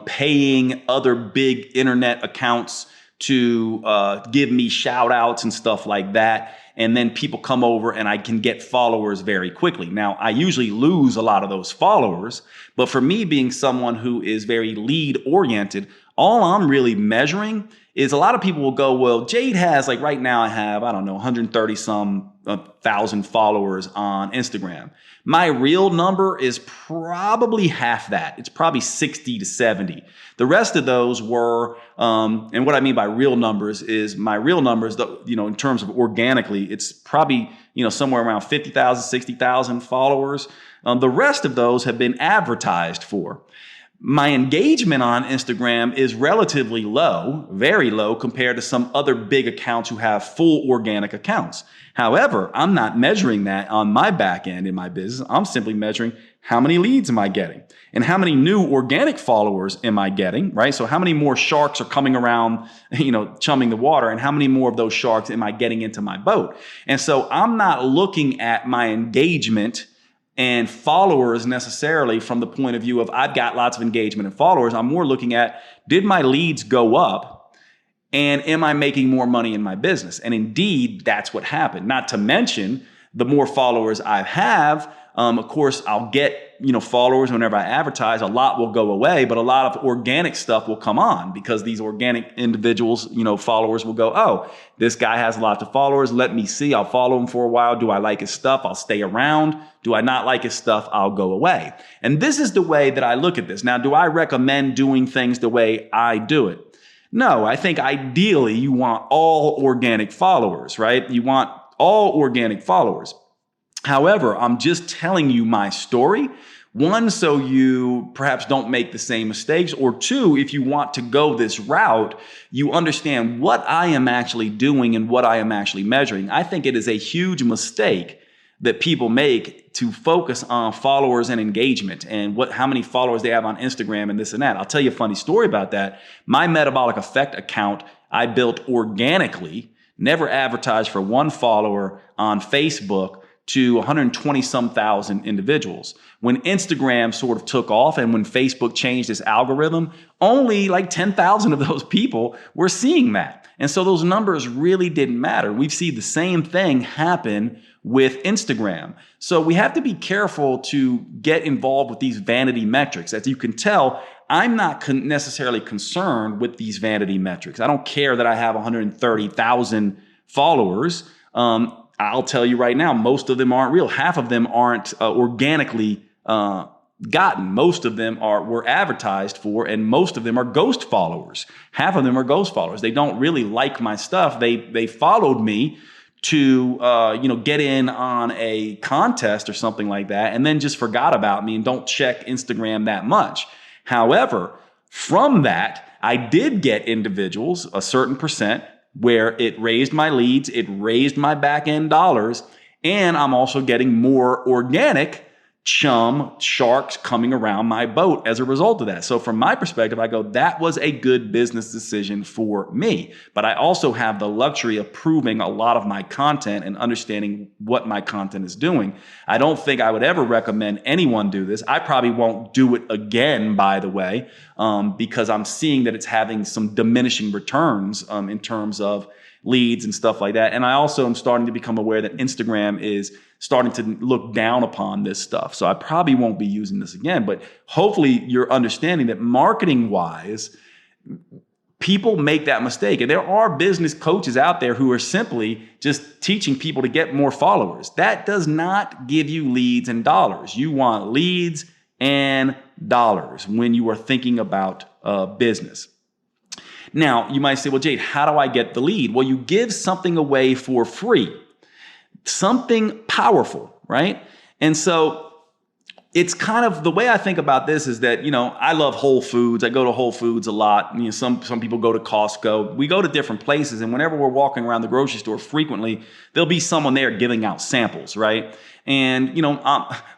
paying other big internet accounts to give me shout outs and stuff like that. And then people come over and I can get followers very quickly. Now, I usually lose a lot of those followers, but for me being someone who is very lead oriented, all I'm really measuring is a lot of people will go, well, Jade has, like right now I have, 130 some thousand followers on Instagram. My real number is probably half that. It's probably 60 to 70. The rest of those were, and what I mean by real numbers is my real numbers, in terms of organically, it's probably, somewhere around 50,000, 60,000 followers. The rest of those have been advertised for. My engagement on Instagram is relatively low, very low compared to some other big accounts who have full organic accounts. However, I'm not measuring that on my back end in my business. I'm simply measuring how many leads am I getting and how many new organic followers am I getting, right? So how many more sharks are coming around, chumming the water, and how many more of those sharks am I getting into my boat? And so I'm not looking at my engagement and followers necessarily from the point of view of I've got lots of engagement and followers. I'm more looking at, did my leads go up and am I making more money in my business? And indeed, that's what happened. Not to mention, the more followers I have, of course, I'll get, followers whenever I advertise. A lot will go away, but a lot of organic stuff will come on because these organic individuals, followers will go, oh, this guy has lots of followers. Let me see. I'll follow him for a while. Do I like his stuff? I'll stay around. Do I not like his stuff? I'll go away. And this is the way that I look at this. Now, do I recommend doing things the way I do it? No, I think ideally you want all organic followers, right? You want all organic followers. However, I'm just telling you my story. One, so you perhaps don't make the same mistakes, or two, if you want to go this route, you understand what I am actually doing and what I am actually measuring. I think it is a huge mistake that people make to focus on followers and engagement and how many followers they have on Instagram and this and that. I'll tell you a funny story about that. My Metabolic Effect account I built organically, never advertised for one follower on Facebook, to 120 some thousand individuals. When Instagram sort of took off and when Facebook changed its algorithm, only like 10,000 of those people were seeing that. And so those numbers really didn't matter. We've seen the same thing happen with Instagram. So we have to be careful to get involved with these vanity metrics. As you can tell, I'm not necessarily concerned with these vanity metrics. I don't care that I have 130,000 followers. I'll tell you right now, most of them aren't real. Half of them aren't organically gotten. Most of them were advertised for, and most of them are ghost followers. Half of them are ghost followers. They don't really like my stuff. They followed me to get in on a contest or something like that, and then just forgot about me and don't check Instagram that much. However, from that, I did get individuals, a certain percent, where it raised my leads, it raised my back end dollars, and I'm also getting more organic chum sharks coming around my boat as a result of that. So from my perspective, I go, that was a good business decision for me. But I also have the luxury of proving a lot of my content and understanding what my content is doing. I don't think I would ever recommend anyone do this. I probably won't do it again, by the way, because I'm seeing that it's having some diminishing returns in terms of leads and stuff like that. And I also am starting to become aware that Instagram is starting to look down upon this stuff. So I probably won't be using this again, but hopefully you're understanding that marketing wise, people make that mistake. And there are business coaches out there who are simply just teaching people to get more followers. That does not give you leads and dollars. You want leads and dollars when you are thinking about business. Now, you might say, well, Jade, how do I get the lead? Well, you give something away for free, something powerful, right? And so it's kind of the way I think about this is that, I love Whole Foods. I go to Whole Foods a lot. Some people go to Costco. We go to different places. And whenever we're walking around the grocery store frequently, there'll be someone there giving out samples, right? And,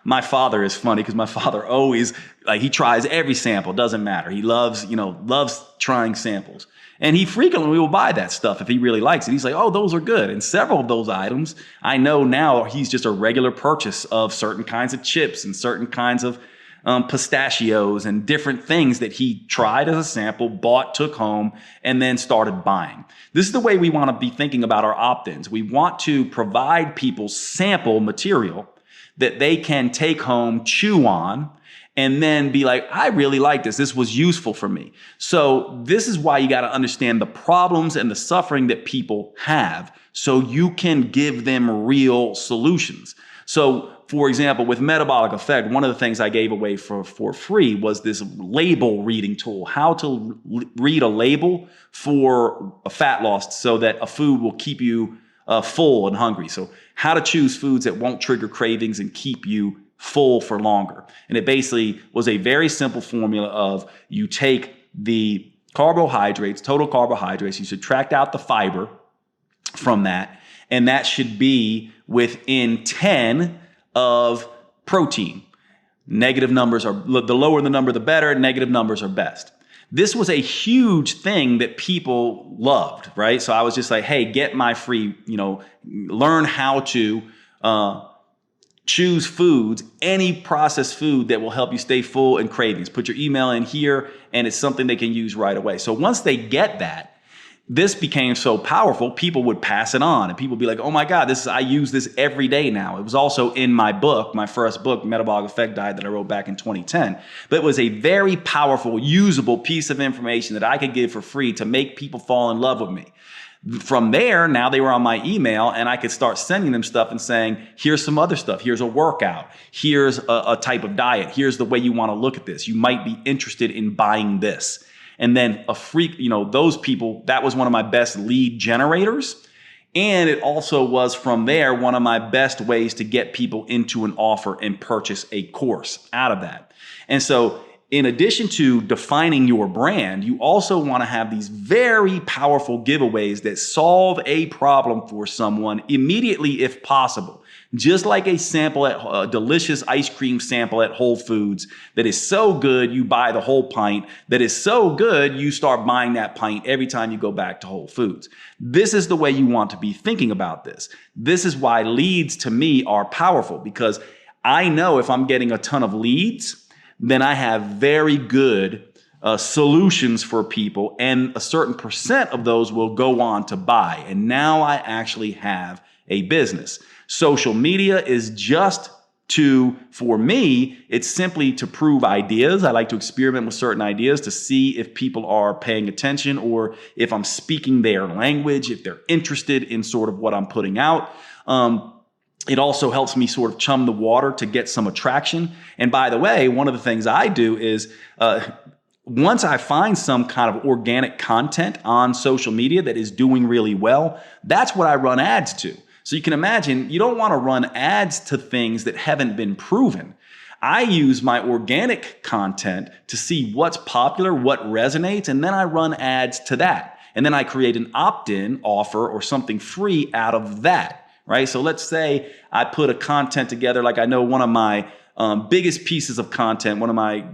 my father is funny because my father always, he tries every sample. Doesn't matter. He loves trying samples. And he frequently will buy that stuff if he really likes it. He's like, oh, those are good. And several of those items, I know now he's just a regular purchase of certain kinds of chips and certain kinds of pistachios and different things that he tried as a sample, bought, took home, and then started buying. This is the way we want to be thinking about our opt-ins. We want to provide people sample material that they can take home, chew on, and then be like, I really like this. This was useful for me. So this is why you got to understand the problems and the suffering that people have so you can give them real solutions. So for example, with Metabolic Effect, one of the things I gave away for free was this label reading tool, how to read a label for a fat loss so that a food will keep you full and hungry. So how to choose foods that won't trigger cravings and keep you full for longer. And it basically was a very simple formula of you take the carbohydrates, total carbohydrates, you subtract out the fiber from that, and that should be within 10 of protein. Negative numbers are, the lower the number, the better. Negative numbers are best. This was a huge thing that people loved, right? So I was just like, hey, get my free, learn how to choose foods, any processed food that will help you stay full and cravings. Put your email in here, and it's something they can use right away. So once they get that, this became so powerful, people would pass it on. And people would be like, oh my God, I use this every day now. It was also in my book, my first book, Metabolic Effect Diet, that I wrote back in 2010. But it was a very powerful, usable piece of information that I could give for free to make people fall in love with me. From there, now they were on my email and I could start sending them stuff and saying, here's some other stuff. Here's a workout. Here's a type of diet. Here's the way you want to look at this. You might be interested in buying this. And then those people, that was one of my best lead generators. And it also was from there one of my best ways to get people into an offer and purchase a course out of that. And so in addition to defining your brand, you also want to have these very powerful giveaways that solve a problem for someone immediately if possible. Just like a sample at a delicious ice cream sample at Whole Foods that is so good, you buy the whole pint. That is so good, you start buying that pint every time you go back to Whole Foods. This is the way you want to be thinking about this. This is why leads to me are powerful, because I know if I'm getting a ton of leads, then I have very good solutions for people, and a certain percent of those will go on to buy. And now I actually have a business. Social media is just for me, it's simply to prove ideas. I like to experiment with certain ideas to see if people are paying attention or if I'm speaking their language, if they're interested in sort of what I'm putting out. It also helps me sort of chum the water to get some attraction. And by the way, one of the things I do is once I find some kind of organic content on social media that is doing really well, that's what I run ads to. So you can imagine, you don't want to run ads to things that haven't been proven. I use my organic content to see what's popular, what resonates, and then I run ads to that. And then I create an opt-in offer or something free out of that, right? So let's say I put a content together, like I know one of my biggest pieces of content, one of my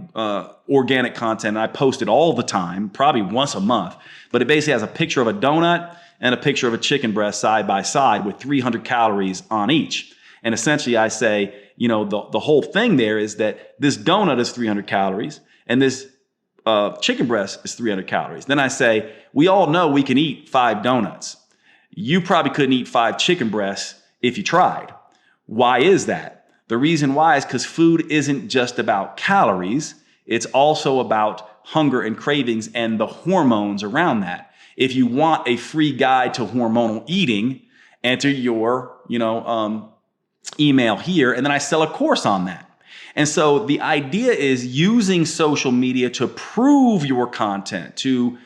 organic content, and I post it all the time, probably once a month, but it basically has a picture of a donut and a picture of a chicken breast side by side with 300 calories on each. And essentially I say, the whole thing there is that this donut is 300 calories and this chicken breast is 300 calories. Then I say, we all know we can eat 5 donuts. You probably couldn't eat 5 chicken breasts if you tried. Why is that? The reason why is because food isn't just about calories. It's also about hunger and cravings and the hormones around that. If you want a free guide to hormonal eating, enter your, email here, and then I sell a course on that. And so the idea is using social media to prove your content, to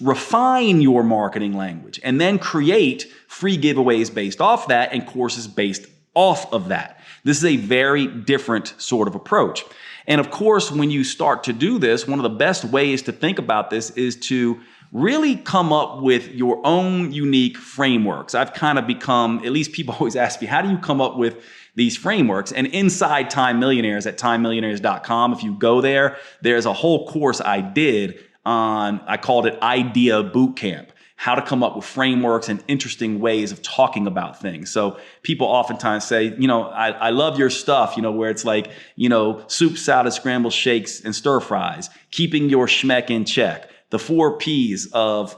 refine your marketing language, and then create free giveaways based off that and courses based off of that. This is a very different sort of approach. And of course, when you start to do this, one of the best ways to think about this is to really come up with your own unique frameworks. I've kind of become, at least people always ask me, how do you come up with these frameworks? And inside Time Millionaires at timemillionaires.com, if you go there, there's a whole course I did on, I called it Idea Bootcamp, how to come up with frameworks and interesting ways of talking about things. So people oftentimes say, I love your stuff, where it's like, soup, salad, scrambled shakes, and stir fries, keeping your schmeck in check, the 4 Ps of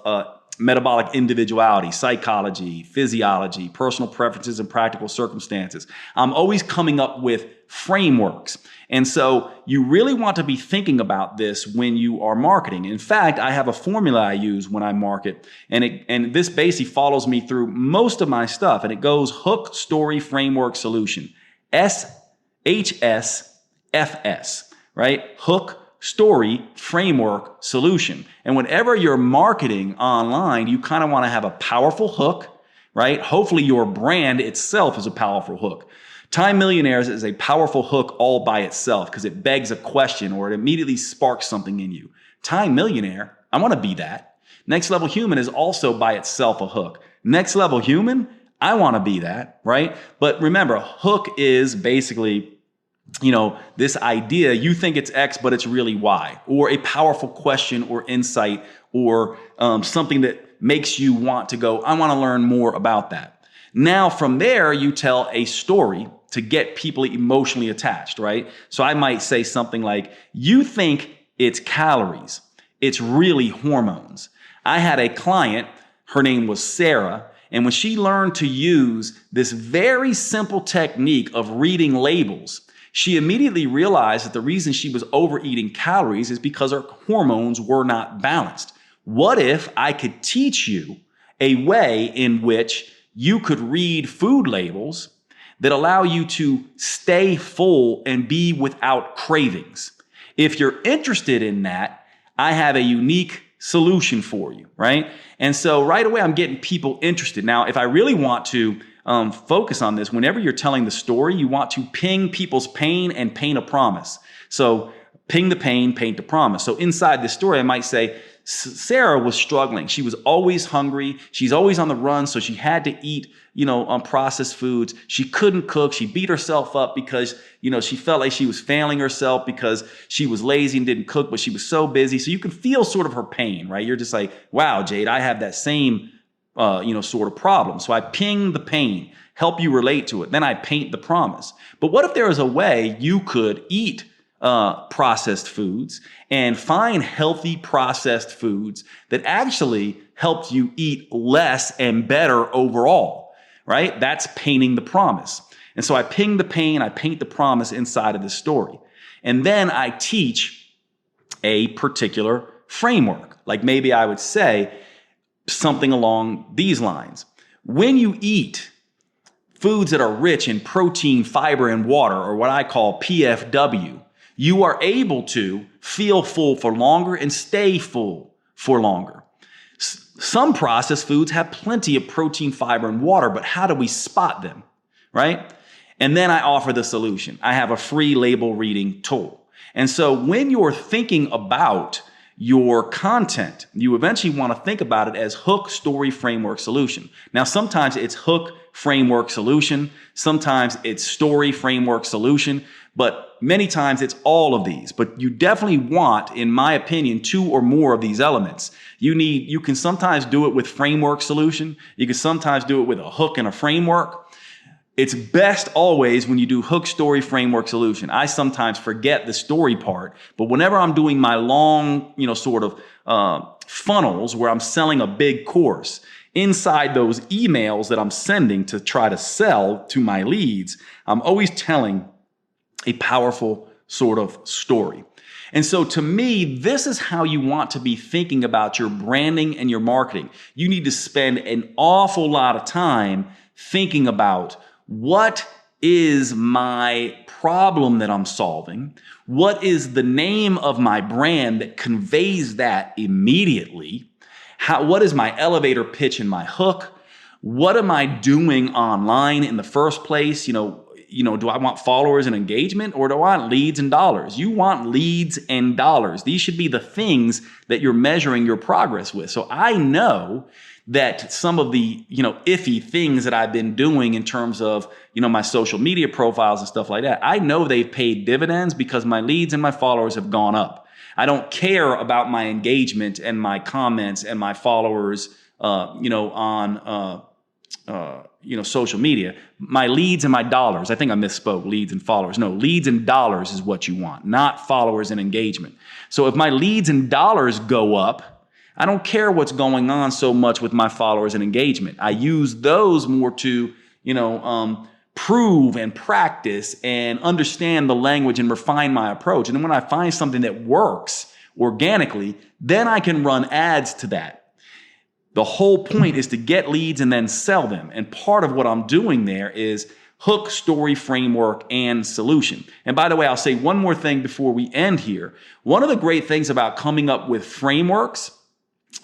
metabolic individuality, psychology, physiology, personal preferences, and practical circumstances. I'm always coming up with frameworks. And so you really want to be thinking about this when you are marketing. In fact, I have a formula I use when I market, and this basically follows me through most of my stuff. And it goes hook, story, framework, solution. SHSFS, right? Hook, story, framework, solution. And whenever you're marketing online, you kind of want to have a powerful hook, right? Hopefully your brand itself is a powerful hook. Time Millionaires is a powerful hook all by itself because it begs a question or it immediately sparks something in you. Time Millionaire, I want to be that. Next Level Human is also by itself a hook. Next Level Human, I want to be that, right? But remember, a hook is basically this idea, you think it's X, but it's really Y, or a powerful question or insight or something that makes you want to go, I want to learn more about that. Now, from there, you tell a story to get people emotionally attached, right? So I might say something like, you think it's calories. It's really hormones. I had a client, her name was Sarah, and when she learned to use this very simple technique of reading labels, she immediately realized that the reason she was overeating calories is because her hormones were not balanced. What if I could teach you a way in which you could read food labels that allow you to stay full and be without cravings? If you're interested in that, I have a unique solution for you, right? And so right away, I'm getting people interested. Now, if I really want to focus on this, whenever you're telling the story, you want to ping people's pain and paint a promise. So ping the pain, paint the promise. So inside this story, I might say, Sarah was struggling. She was always hungry. She's always on the run. So she had to eat, processed foods. She couldn't cook. She beat herself up because, she felt like she was failing herself because she was lazy and didn't cook, but she was so busy. So you can feel sort of her pain, right? You're just like, wow, Jade, I have that same sort of problem. So I ping the pain, help you relate to it. Then I paint the promise. But what if there was a way you could eat processed foods and find healthy processed foods that actually helped you eat less and better overall, right? That's painting the promise. And so I ping the pain, I paint the promise inside of the story. And then I teach a particular framework. Like maybe I would say, something along these lines. When you eat foods that are rich in protein, fiber, and water, or what I call PFW, you are able to feel full for longer and stay full for longer. Some processed foods have plenty of protein, fiber, and water, but how do we spot them, right? And then I offer the solution. I have a free label reading tool. And so when you're thinking about your content, you eventually want to think about it as hook, story, framework, solution. Now, sometimes it's hook, framework, solution. Sometimes it's story, framework, solution. But many times it's all of these. But you definitely want, in my opinion, 2 or more of these elements. You can sometimes do it with framework, solution. You can sometimes do it with a hook and a framework. It's best always when you do hook, story, framework, solution. I sometimes forget the story part, but whenever I'm doing my long, funnels where I'm selling a big course, inside those emails that I'm sending to try to sell to my leads, I'm always telling a powerful sort of story. And so to me, this is how you want to be thinking about your branding and your marketing. You need to spend an awful lot of time thinking about what is my problem that I'm solving? What is the name of my brand that conveys that immediately? What is my elevator pitch and my hook? What am I doing online in the first place? Do I want followers and engagement, or do I want leads and dollars? You want leads and dollars. These should be the things that you're measuring your progress with. So I know that some of the, iffy things that I've been doing in terms of, my social media profiles and stuff like that, I know they've paid dividends because my leads and my followers have gone up. I don't care about my engagement and my comments and my followers, on social media. My leads and my dollars. I think I misspoke, leads and followers. No, leads and dollars is what you want, not followers and engagement. So if my leads and dollars go up, I don't care what's going on so much with my followers and engagement. I use those more to, prove and practice and understand the language and refine my approach. And then when I find something that works organically, then I can run ads to that. The whole point is to get leads and then sell them. And part of what I'm doing there is hook, story, framework, and solution. And by the way, I'll say one more thing before we end here. One of the great things about coming up with frameworks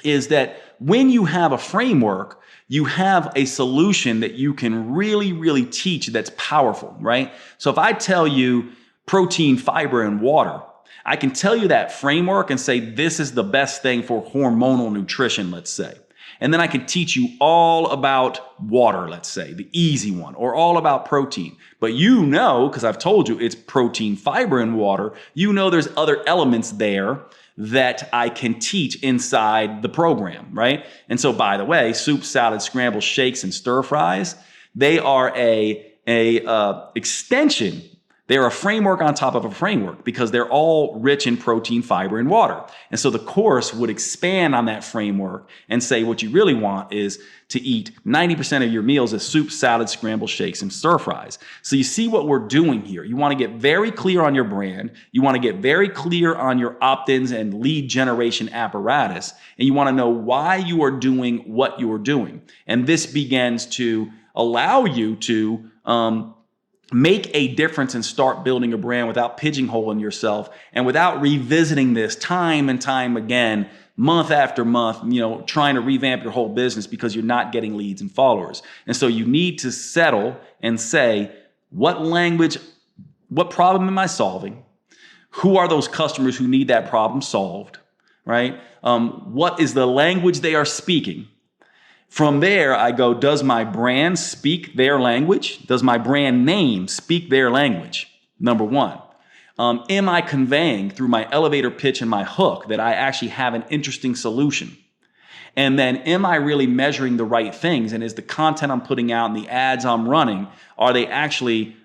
is that when you have a framework, you have a solution that you can really, really teach that's powerful, right? So if I tell you protein, fiber, and water, I can tell you that framework and say, this is the best thing for hormonal nutrition, let's say. And then I can teach you all about water, let's say, the easy one, or all about protein. But because I've told you it's protein, fiber, and water, there's other elements there that I can teach inside the program, right? And so, by the way, soup, salad, scrambles, shakes, and stir fries, they are a extension. They're a framework on top of a framework because they're all rich in protein, fiber, and water. And so the course would expand on that framework and say what you really want is to eat 90% of your meals as soup, salad, scrambled shakes, and stir fries. So you see what we're doing here. You want to get very clear on your brand. You want to get very clear on your opt-ins and lead generation apparatus. And you want to know why you are doing what you are doing. And this begins to allow you to make a difference and start building a brand without pigeonholing yourself and without revisiting this time and time again, month after month, trying to revamp your whole business because you're not getting leads and followers. And so you need to settle and say, what problem am I solving? Who are those customers who need that problem solved, right? What is the language they are speaking? From there, I go, does my brand speak their language? Does my brand name speak their language? Number one. Am I conveying through my elevator pitch and my hook that I actually have an interesting solution? And then am I really measuring the right things? And is the content I'm putting out and the ads I'm running, are they actually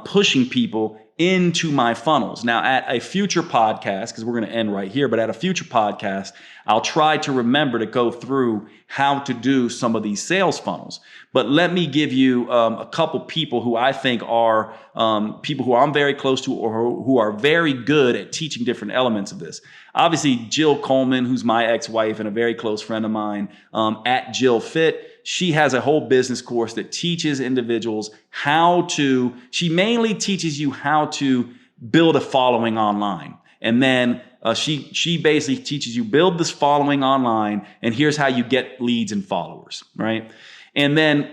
pushing people into my funnels? Now, at a future podcast, because we're going to end right here, but at a future podcast, I'll try to remember to go through how to do some of these sales funnels. But let me give you a couple people who I think are people who I'm very close to or who are very good at teaching different elements of this. Obviously, Jill Coleman, who's my ex-wife and a very close friend of mine, at Jill Fit. She has a whole business course that teaches individuals she mainly teaches you how to build a following online. And then she basically teaches you build this following online, and here's how you get leads and followers, right? And then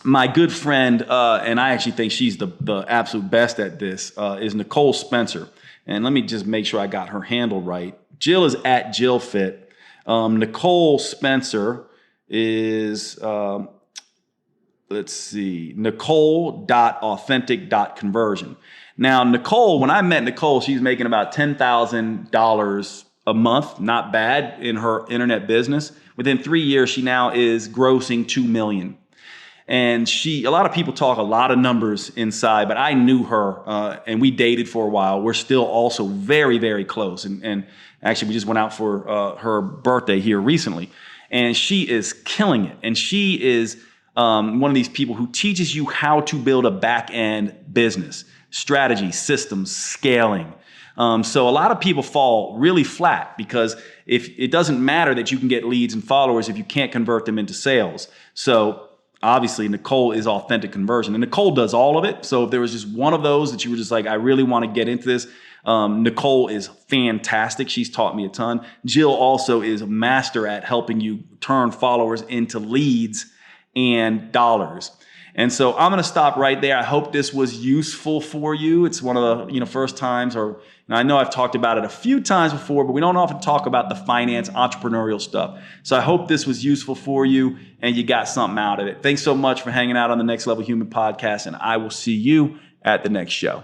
my good friend, and I actually think she's the absolute best at this, is Nicole Spencer. And let me just make sure I got her handle right. Jill is at JillFit. Nicole Spencer is, Nicole.authentic.conversion. Now, Nicole, when I met Nicole, she's making about $10,000 a month. Not bad in her internet business. Within 3 years, she now is grossing $2 million. And a lot of people talk a lot of numbers inside, but I knew her and we dated for a while. We're still also very, very close. And actually, we just went out for her birthday here recently. And she is killing it. And she is one of these people who teaches you how to build a back-end business, strategy, systems, scaling. So a lot of people fall really flat because if it doesn't matter that you can get leads and followers if you can't convert them into sales. So obviously, Nicole is authentic conversion, and Nicole does all of it. So if there was just one of those that you were just like, I really want to get into this, Nicole is fantastic. She's taught me a ton. Jill also is a master at helping you turn followers into leads and dollars. And so I'm going to stop right there. I hope this was useful for you. It's one of the first times, or I know I've talked about it a few times before, but we don't often talk about the finance entrepreneurial stuff. So I hope this was useful for you and you got something out of it. Thanks so much for hanging out on the Next Level Human podcast, and I will see you at the next show.